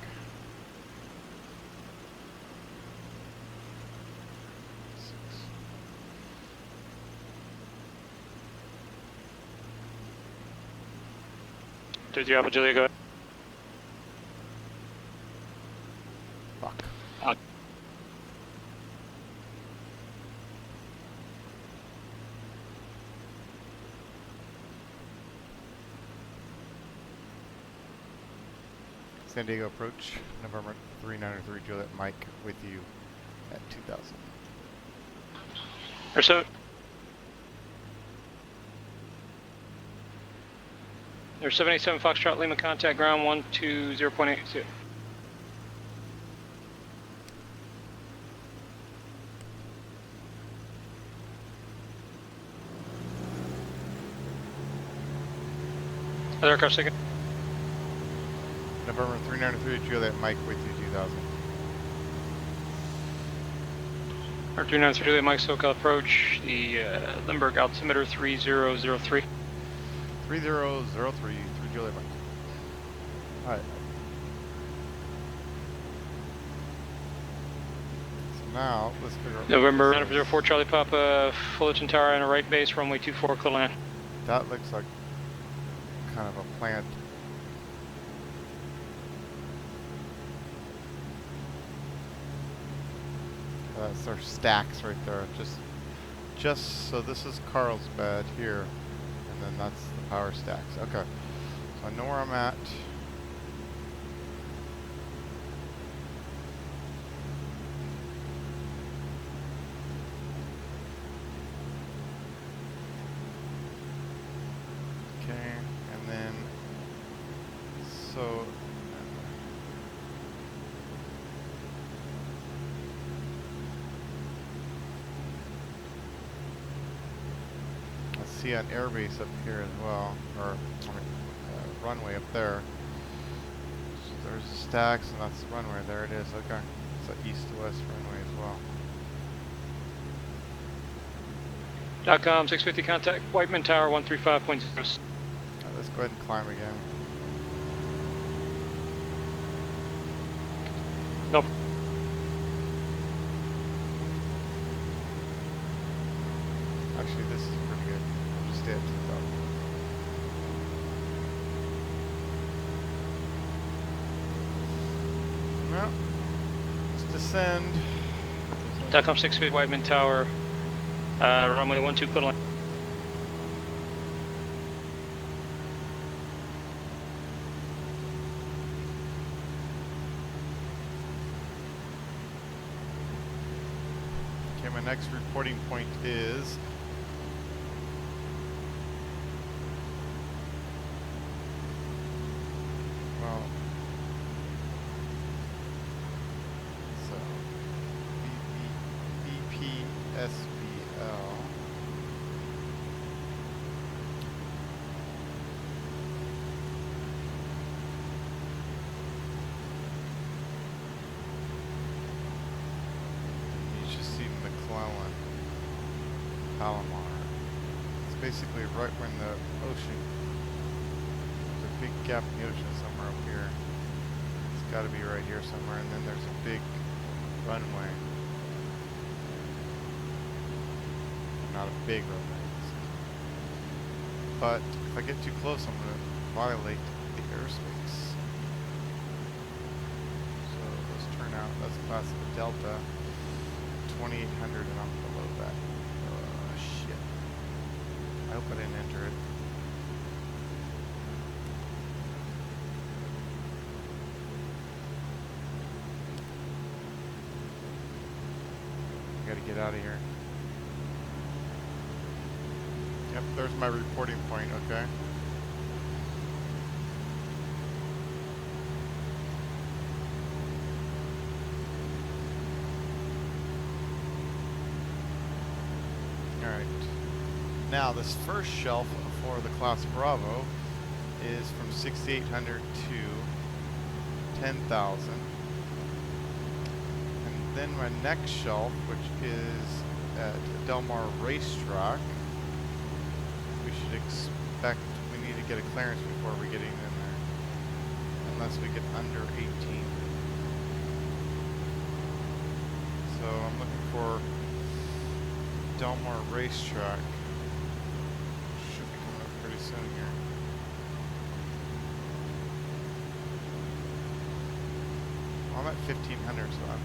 Did you have a Julia go ahead? Fuck. San Diego approach, November 393 Juliet Mike with you at 2000. Or so. There's 787 Foxtrot Lima, contact ground 120.82. Other aircraft signal. November 393 Juliet Mike with you 2000. Our 393 Juliet Mike, SoCal approach, the Limburg altimeter 3003. 3003 3 Juliet Mike. Alright. So now, let's figure out... November 04 Charlie Papa, Fullerton Tower and a right base, runway 24, clear land. That looks like kind of a plant. That's our stacks right there. Just so this is Carlsbad here, and then that's the power stacks. Okay, so I know where I'm at. Okay, and then so. See an airbase up here as well, or runway up there. So there's the stacks, and that's the runway. There it is. Okay, it's an east to west runway as well. .com 650 contact Whiteman Tower 135.0. Let's go ahead and climb again. Nope. Actually, this is pretty good. Just stay up to the top. Well, let's descend. .com 650 Whiteman Tower, runway 12, clear land. Okay, my next reporting point is SVL. You should see McClellan, Palomar. It's basically right when the ocean, there's a big gap in the ocean somewhere up here. It's got to be right here somewhere, and then there's a big runway. Not a big runway. But if I get too close, I'm going to violate the airspace. So let's turn out. That's class of a Delta. 2800, and I'm below that. Shit. I hope I didn't enter it. I gotta get out of here. Yep, there's my reporting point, okay. Alright. Now, this first shelf for the class Bravo is from 6,800 to 10,000. And then my next shelf, which is at Del Mar Racetrack, we should expect, we need to get a clearance before we get in there, unless we get under 18. So I'm looking for Del Mar Racetrack. Should be coming up pretty soon here. Well, I'm at 1500, so I'm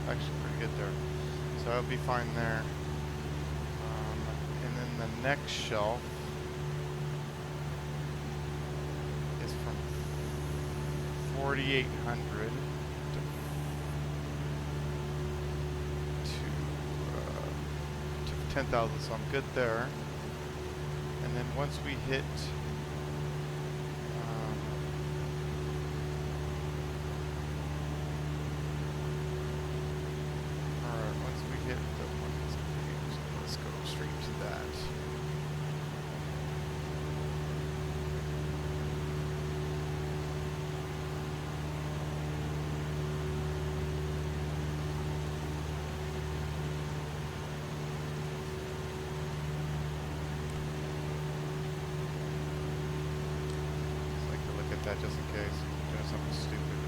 actually pretty good there. So I'll be fine there. And then the next shelf is from 4,800 to 10,000, so I'm good there. And then once we hit alright, once we hit the one that's confused, let's go straight to that. That just in case I'm doing something stupid.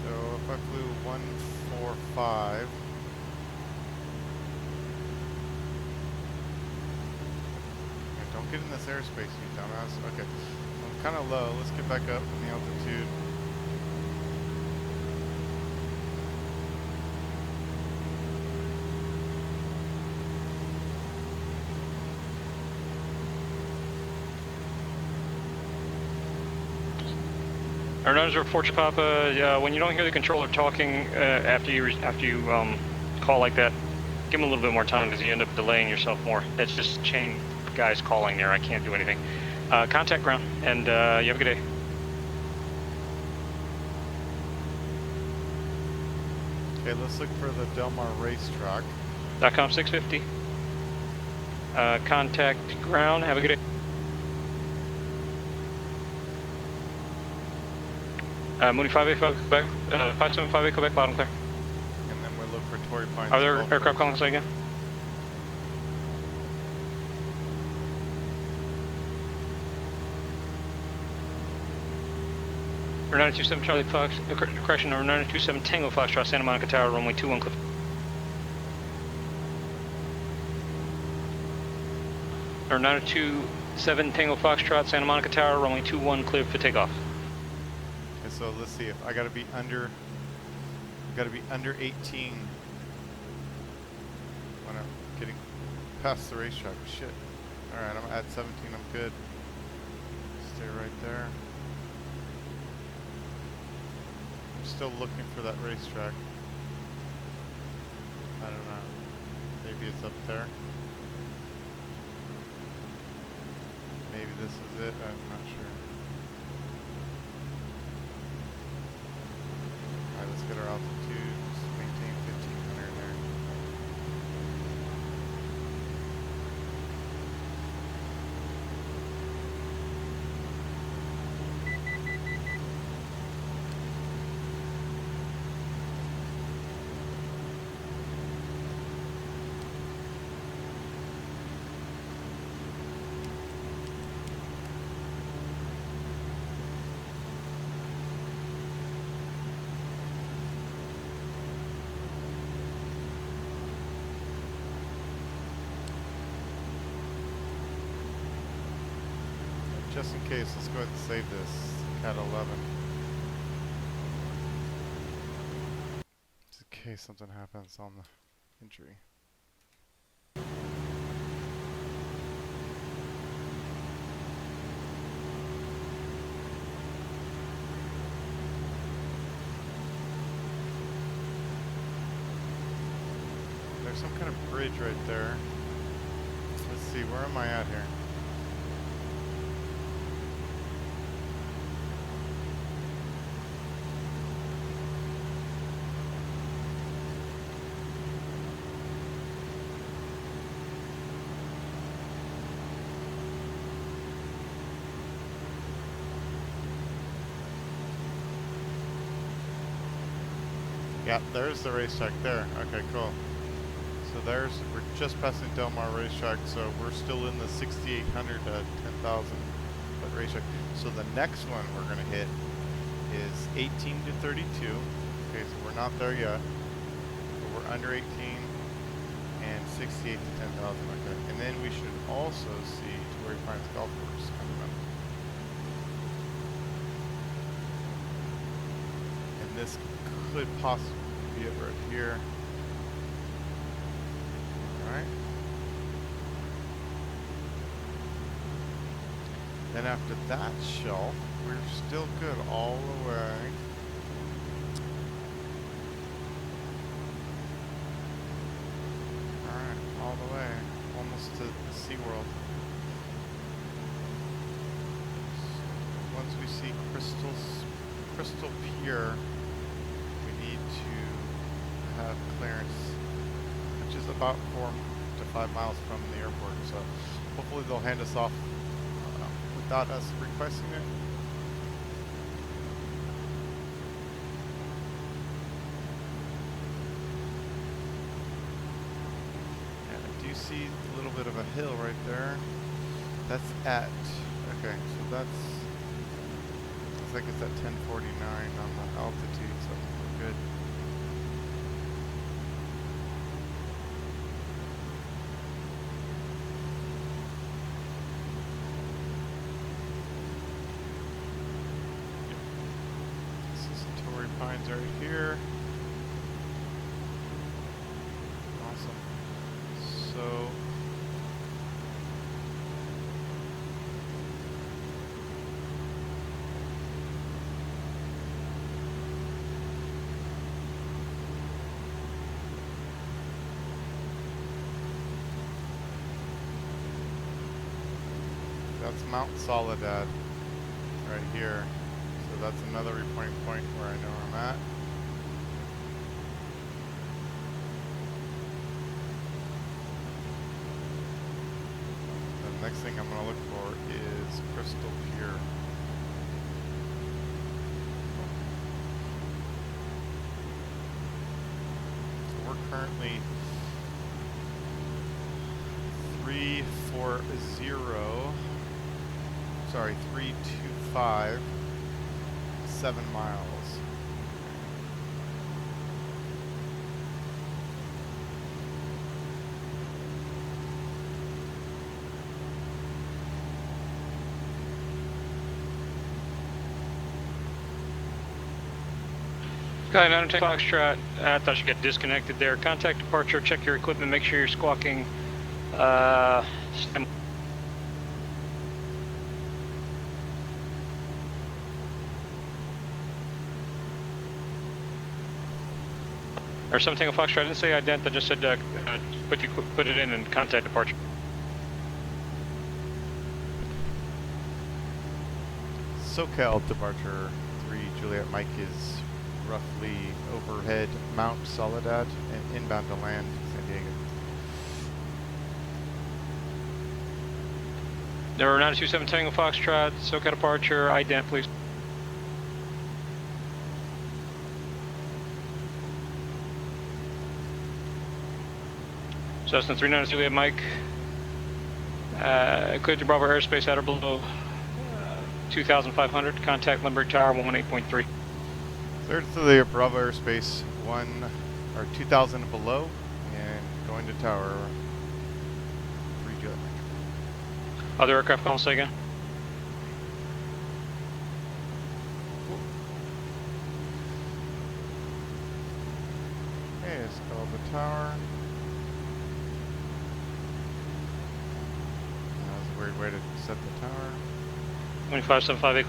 So if I flew 145, don't get in this airspace, you dumbass. Okay, I'm kind of low. Let's get back up in the altitude. Aeronautics report to Papa. When you don't hear the controller talking after you call like that, give him a little bit more time because you end up delaying yourself more. It's just chain guys calling there. I can't do anything. Contact ground, and you have a good day. Okay, let's look for the Del Mar Racetrack. .com 650. Contact ground. Have a good day. Mooney 5A Quebec, 575A Quebec, loud and clear. And then we'll look for Torrey Pines. Are there aircraft calling us again? Or 927 Charlie Fox, correction, or 927 Tango Foxtrot, Santa Monica Tower, runway 21 Cliff. Or 927 Tango Foxtrot, Santa Monica Tower, runway 21 clear for takeoff. So let's see if I gotta be under 18 when I'm getting past the racetrack. Shit. Alright, I'm at 17, I'm good. Stay right there. I'm still looking for that racetrack. I don't know. Maybe it's up there. Maybe this is it, I'm not sure. get our altitude. Just maintain 1500 there. Just in case, let's go ahead and save this CAT 11. Just in case something happens on the entry. There's some kind of bridge right there. Let's see, where am I at here? Yeah, there's the racetrack there. Okay, cool. So we're just passing Del Mar racetrack, so we're still in the 6,800 to 10,000 foot racetrack. So the next one we're gonna hit is 18 to 32. Okay, so we're not there yet, but we're under 18 and 68 to 10,000. Okay, and then we should also see Torrey Pines Golf Course coming up. And this could possibly be it right here. Alright. Then after that shelf, we're still good all the way. Alright, all the way. Almost to SeaWorld. Once we see crystal pure, we need to have clearance, which is about 4 to 5 miles from the airport. So hopefully they'll hand us off without us requesting it. And I do see a little bit of a hill right there. That's at, okay, so that's, looks like it's at 1049 on the altitude, so we're good. Pines right here. Awesome. So that's Mount Soledad right here. So that's another repointing point where I know I'm at. The next thing I'm going to look for is crystal pure. So we're currently 325, 7 miles. Sky 9 10 Foxtrot, I thought you got disconnected there. Contact departure, check your equipment, make sure you're squawking. Or something, Foxtrot, I didn't say ident, I just said put it in and contact departure. SoCal departure 3 Juliet Mike is roughly overhead Mount Soledad and inbound to land San Diego. Number 927 Tango Foxtrot, SoCal departure, ident please. Cessna 390 Juliet Mike, cleared to Bravo airspace at or below 2,500, contact Lindbergh Tower 118.3. Cleared to the Bravo airspace 2,000 below and going to tower 3 Juliet Mike. Other aircraft calls, say again. Okay, let's call the tower. That was a weird way to set the tower. 25758,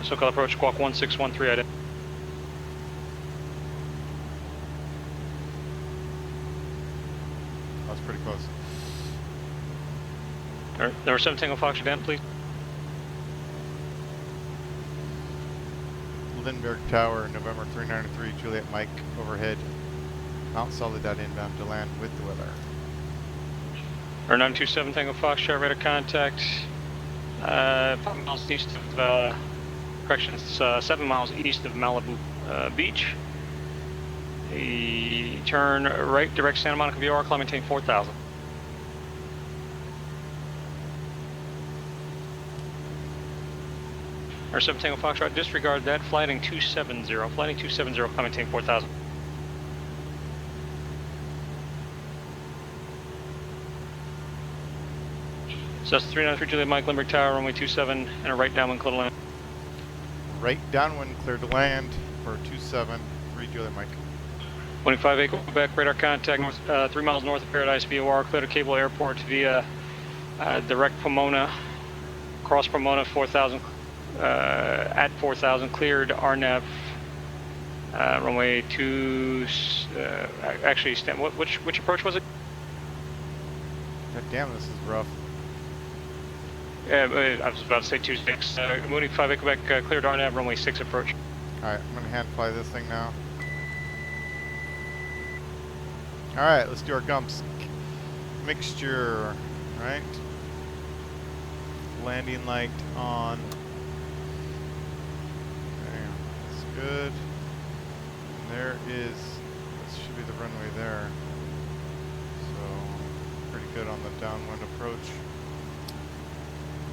SoCal approach, squawk 1613, ident. That was pretty close. Alright, number 7 Tango Fox, ident please. Lindbergh Tower, November 393, Juliet Mike, overhead, Mount Soledad inbound to land with the weather. Or 927 Tango Fox, radar contact, 5 miles east of, corrections, 7 miles east of Malibu Beach. Turn right, direct Santa Monica VOR, climb maintain 4,000. Or 7 Tango Foxtrot, disregard that, flighting 270, flighting 270, climb maintain 4,000. Cessna 393 Juliet Mike, Lindbergh Tower, runway 27, and a right downwind clear to land. Right downwind, cleared to land for 273 Juliet Mike. 25 Quebec, radar contact, north, 3 miles north of Paradise VOR, clear to Cable Airport via direct Pomona, cross Pomona 4,000, at 4,000, cleared RNAV, runway 2, actually, which approach was it? God damn, this is rough. I was about to say 26, Mooney 5 Quebec, cleared RNAV, runway 6 approach. Alright, I'm gonna hand fly this thing now. Alright, let's do our gumps. Mixture, right? Landing light on. Okay, that's good. And there is, this should be the runway there. So, pretty good on the downwind approach.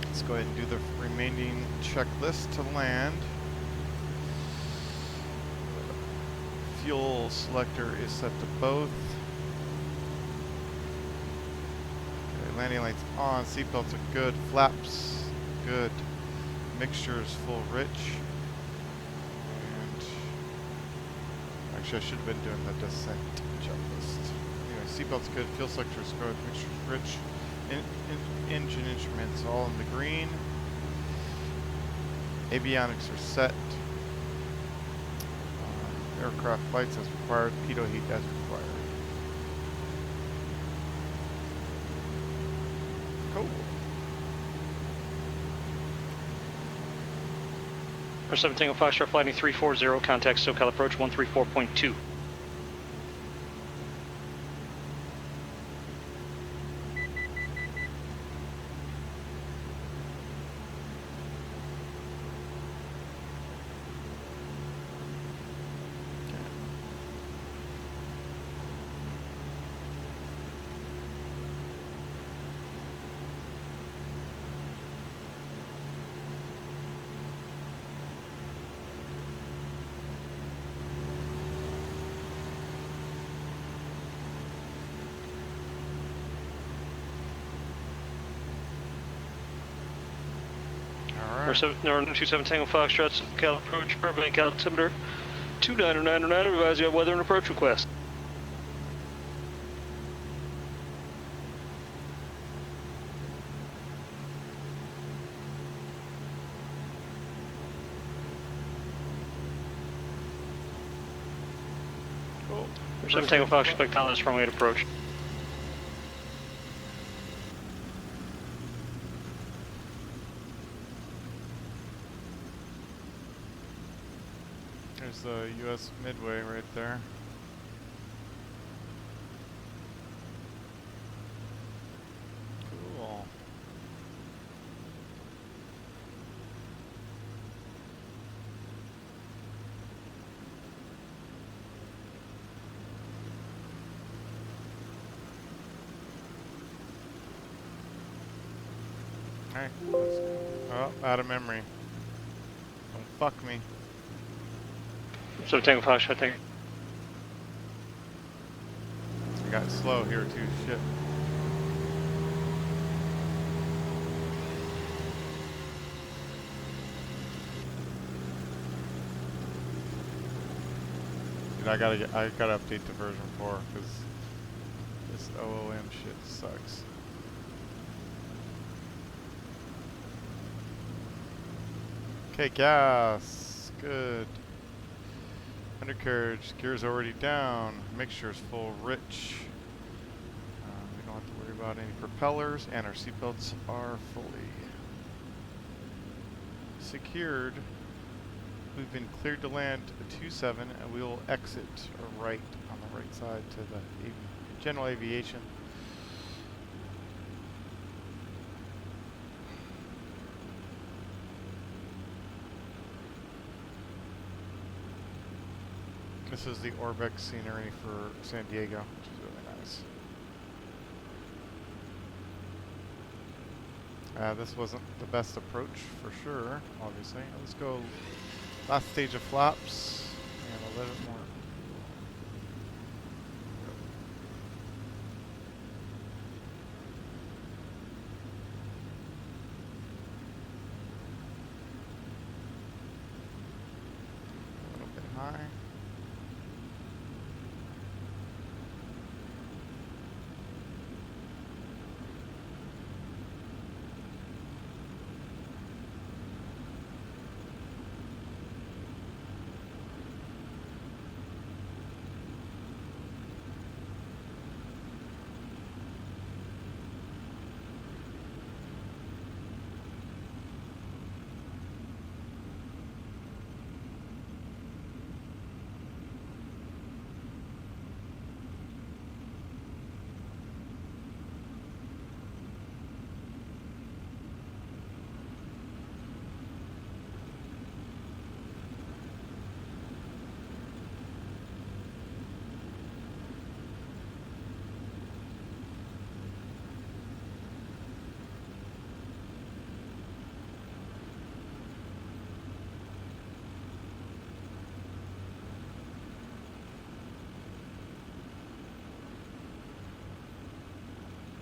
Let's go ahead and do the remaining checklist to land. Fuel selector is set to both. Okay, landing lights on, seatbelts are good, flaps good, mixture is full rich. And actually I should have been doing the descent checklist. Anyway, seatbelts good, fuel selector is good, mixture is rich. Engine instruments all in the green. Avionics are set. Aircraft flights as required. Pitot heat as required. Cool. Or 7 Tango Foxtrot, flighting 340, contact SoCal approach 134.2. Or 27 Tango Foxtrot, SoCal approach, Burbank altimeter 29909, advise you have weather and approach request. Cool. Or 7 Tango Foxtrot, Collins, runway at approach. There's the U.S. Midway right there. Cool. Alright, let's go. Oh, out of memory. Don't fuck me. So Tango Fox, I think. I got slow here too, shit. Dude, I gotta update to version 4 because this OOM shit sucks. Okay, gas. Good. Undercarriage. Gear's already down. Mixture's full rich. We don't have to worry about any propellers, and our seatbelts are fully secured. We've been cleared to land 27, and we will exit right on the right side to the general aviation. This is the Orbex scenery for San Diego, which is really nice. This wasn't the best approach for sure, obviously. Let's go last stage of flaps and a little bit more. A little bit high.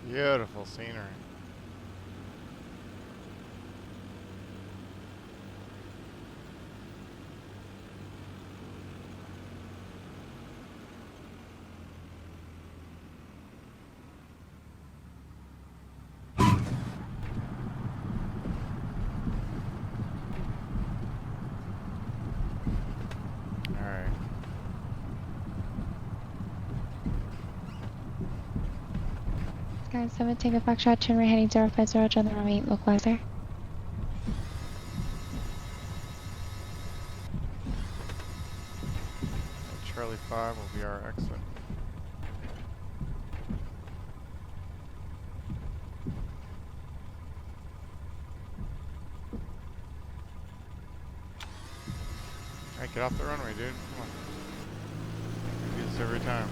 Beautiful scenery. Alright. Sky 7, take a Foxtrot, turn right heading 050 on the runway 8 localizer. Charlie 5 will be our exit. Alright, get off the runway, dude. Come on. We do this every time.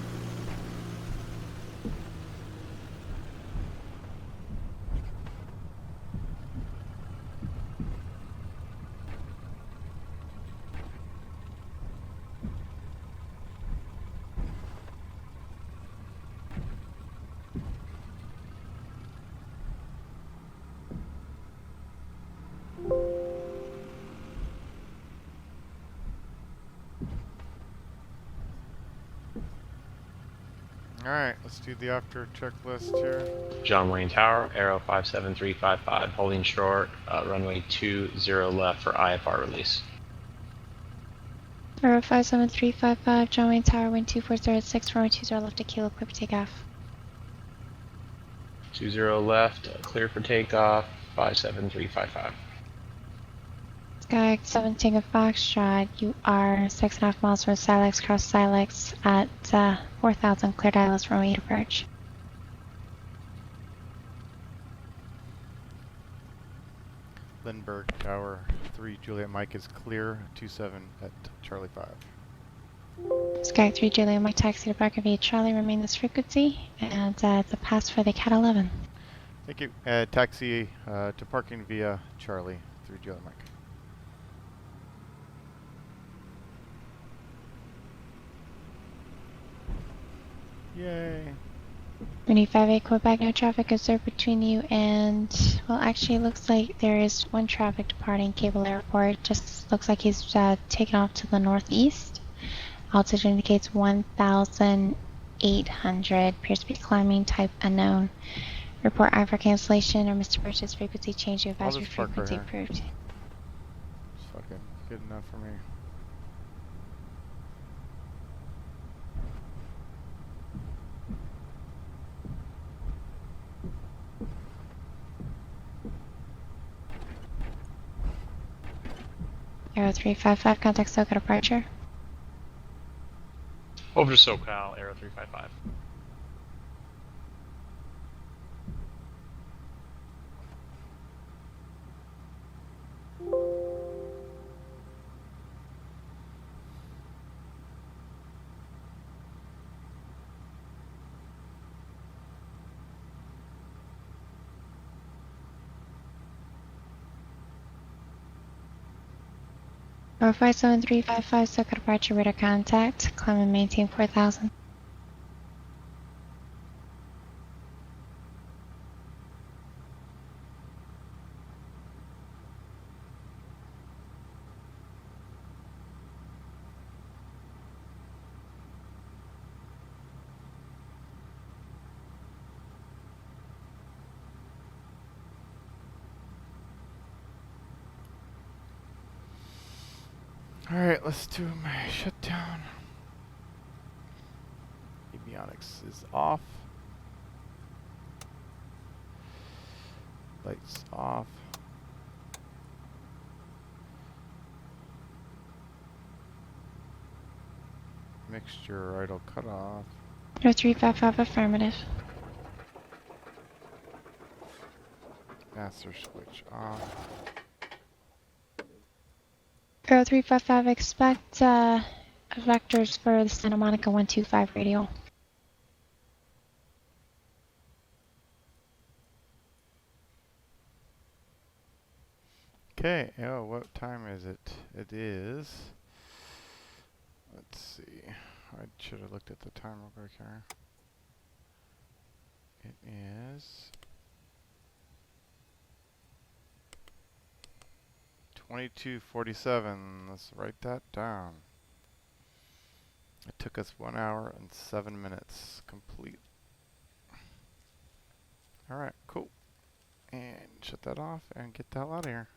Alright, let's do the after checklist here. John Wayne Tower, Aero 57355, holding short, runway 20 left for IFR release. Aero 57355, John Wayne Tower, wind 2406, runway 20 left to Kilo, clear for takeoff. 20 left, clear for takeoff, 57355. Sky 7 Tango Foxtrot, you are 6.5 miles from Silex, cross Silex at 4,000, cleared ILS runway 8 approach. Lindbergh Tower 3 Juliet Mike is clear. 27 at Charlie 5. Sky 3 Juliet Mike taxi to Barker via Charlie, remain this frequency, and it's a pass for the CAT 11. Thank you. Taxi to parking via Charlie 3 Juliet Mike. Yay. 25A Quebec, no traffic observed between you and, well, actually it looks like there is one traffic departing Cable Airport. Just looks like he's taken off to the northeast. Altitude indicates 1,800. Appears to be climbing, type unknown. Report I for cancellation or Mr. Burch's frequency change to advisory frequency approved. It's fucking good enough for me. Aero 355, contact SoCal departure. Over to SoCal, Aero 355. Or 57355, SoCal departure, radar contact. Climb and maintain 4,000. Alright, let's do my shutdown. Avionics is off. Lights off. Mixture idle cut off. Aero 355, affirmative. Master switch off. Aero 355, expect vectors for the Santa Monica 125 radial. Okay, oh, what time is it? It is, let's see, I should have looked at the time real quick here. It is 22:47. Let's write that down. It took us 1 hour and 7 minutes complete. Alright, cool. And shut that off and get the hell out of here.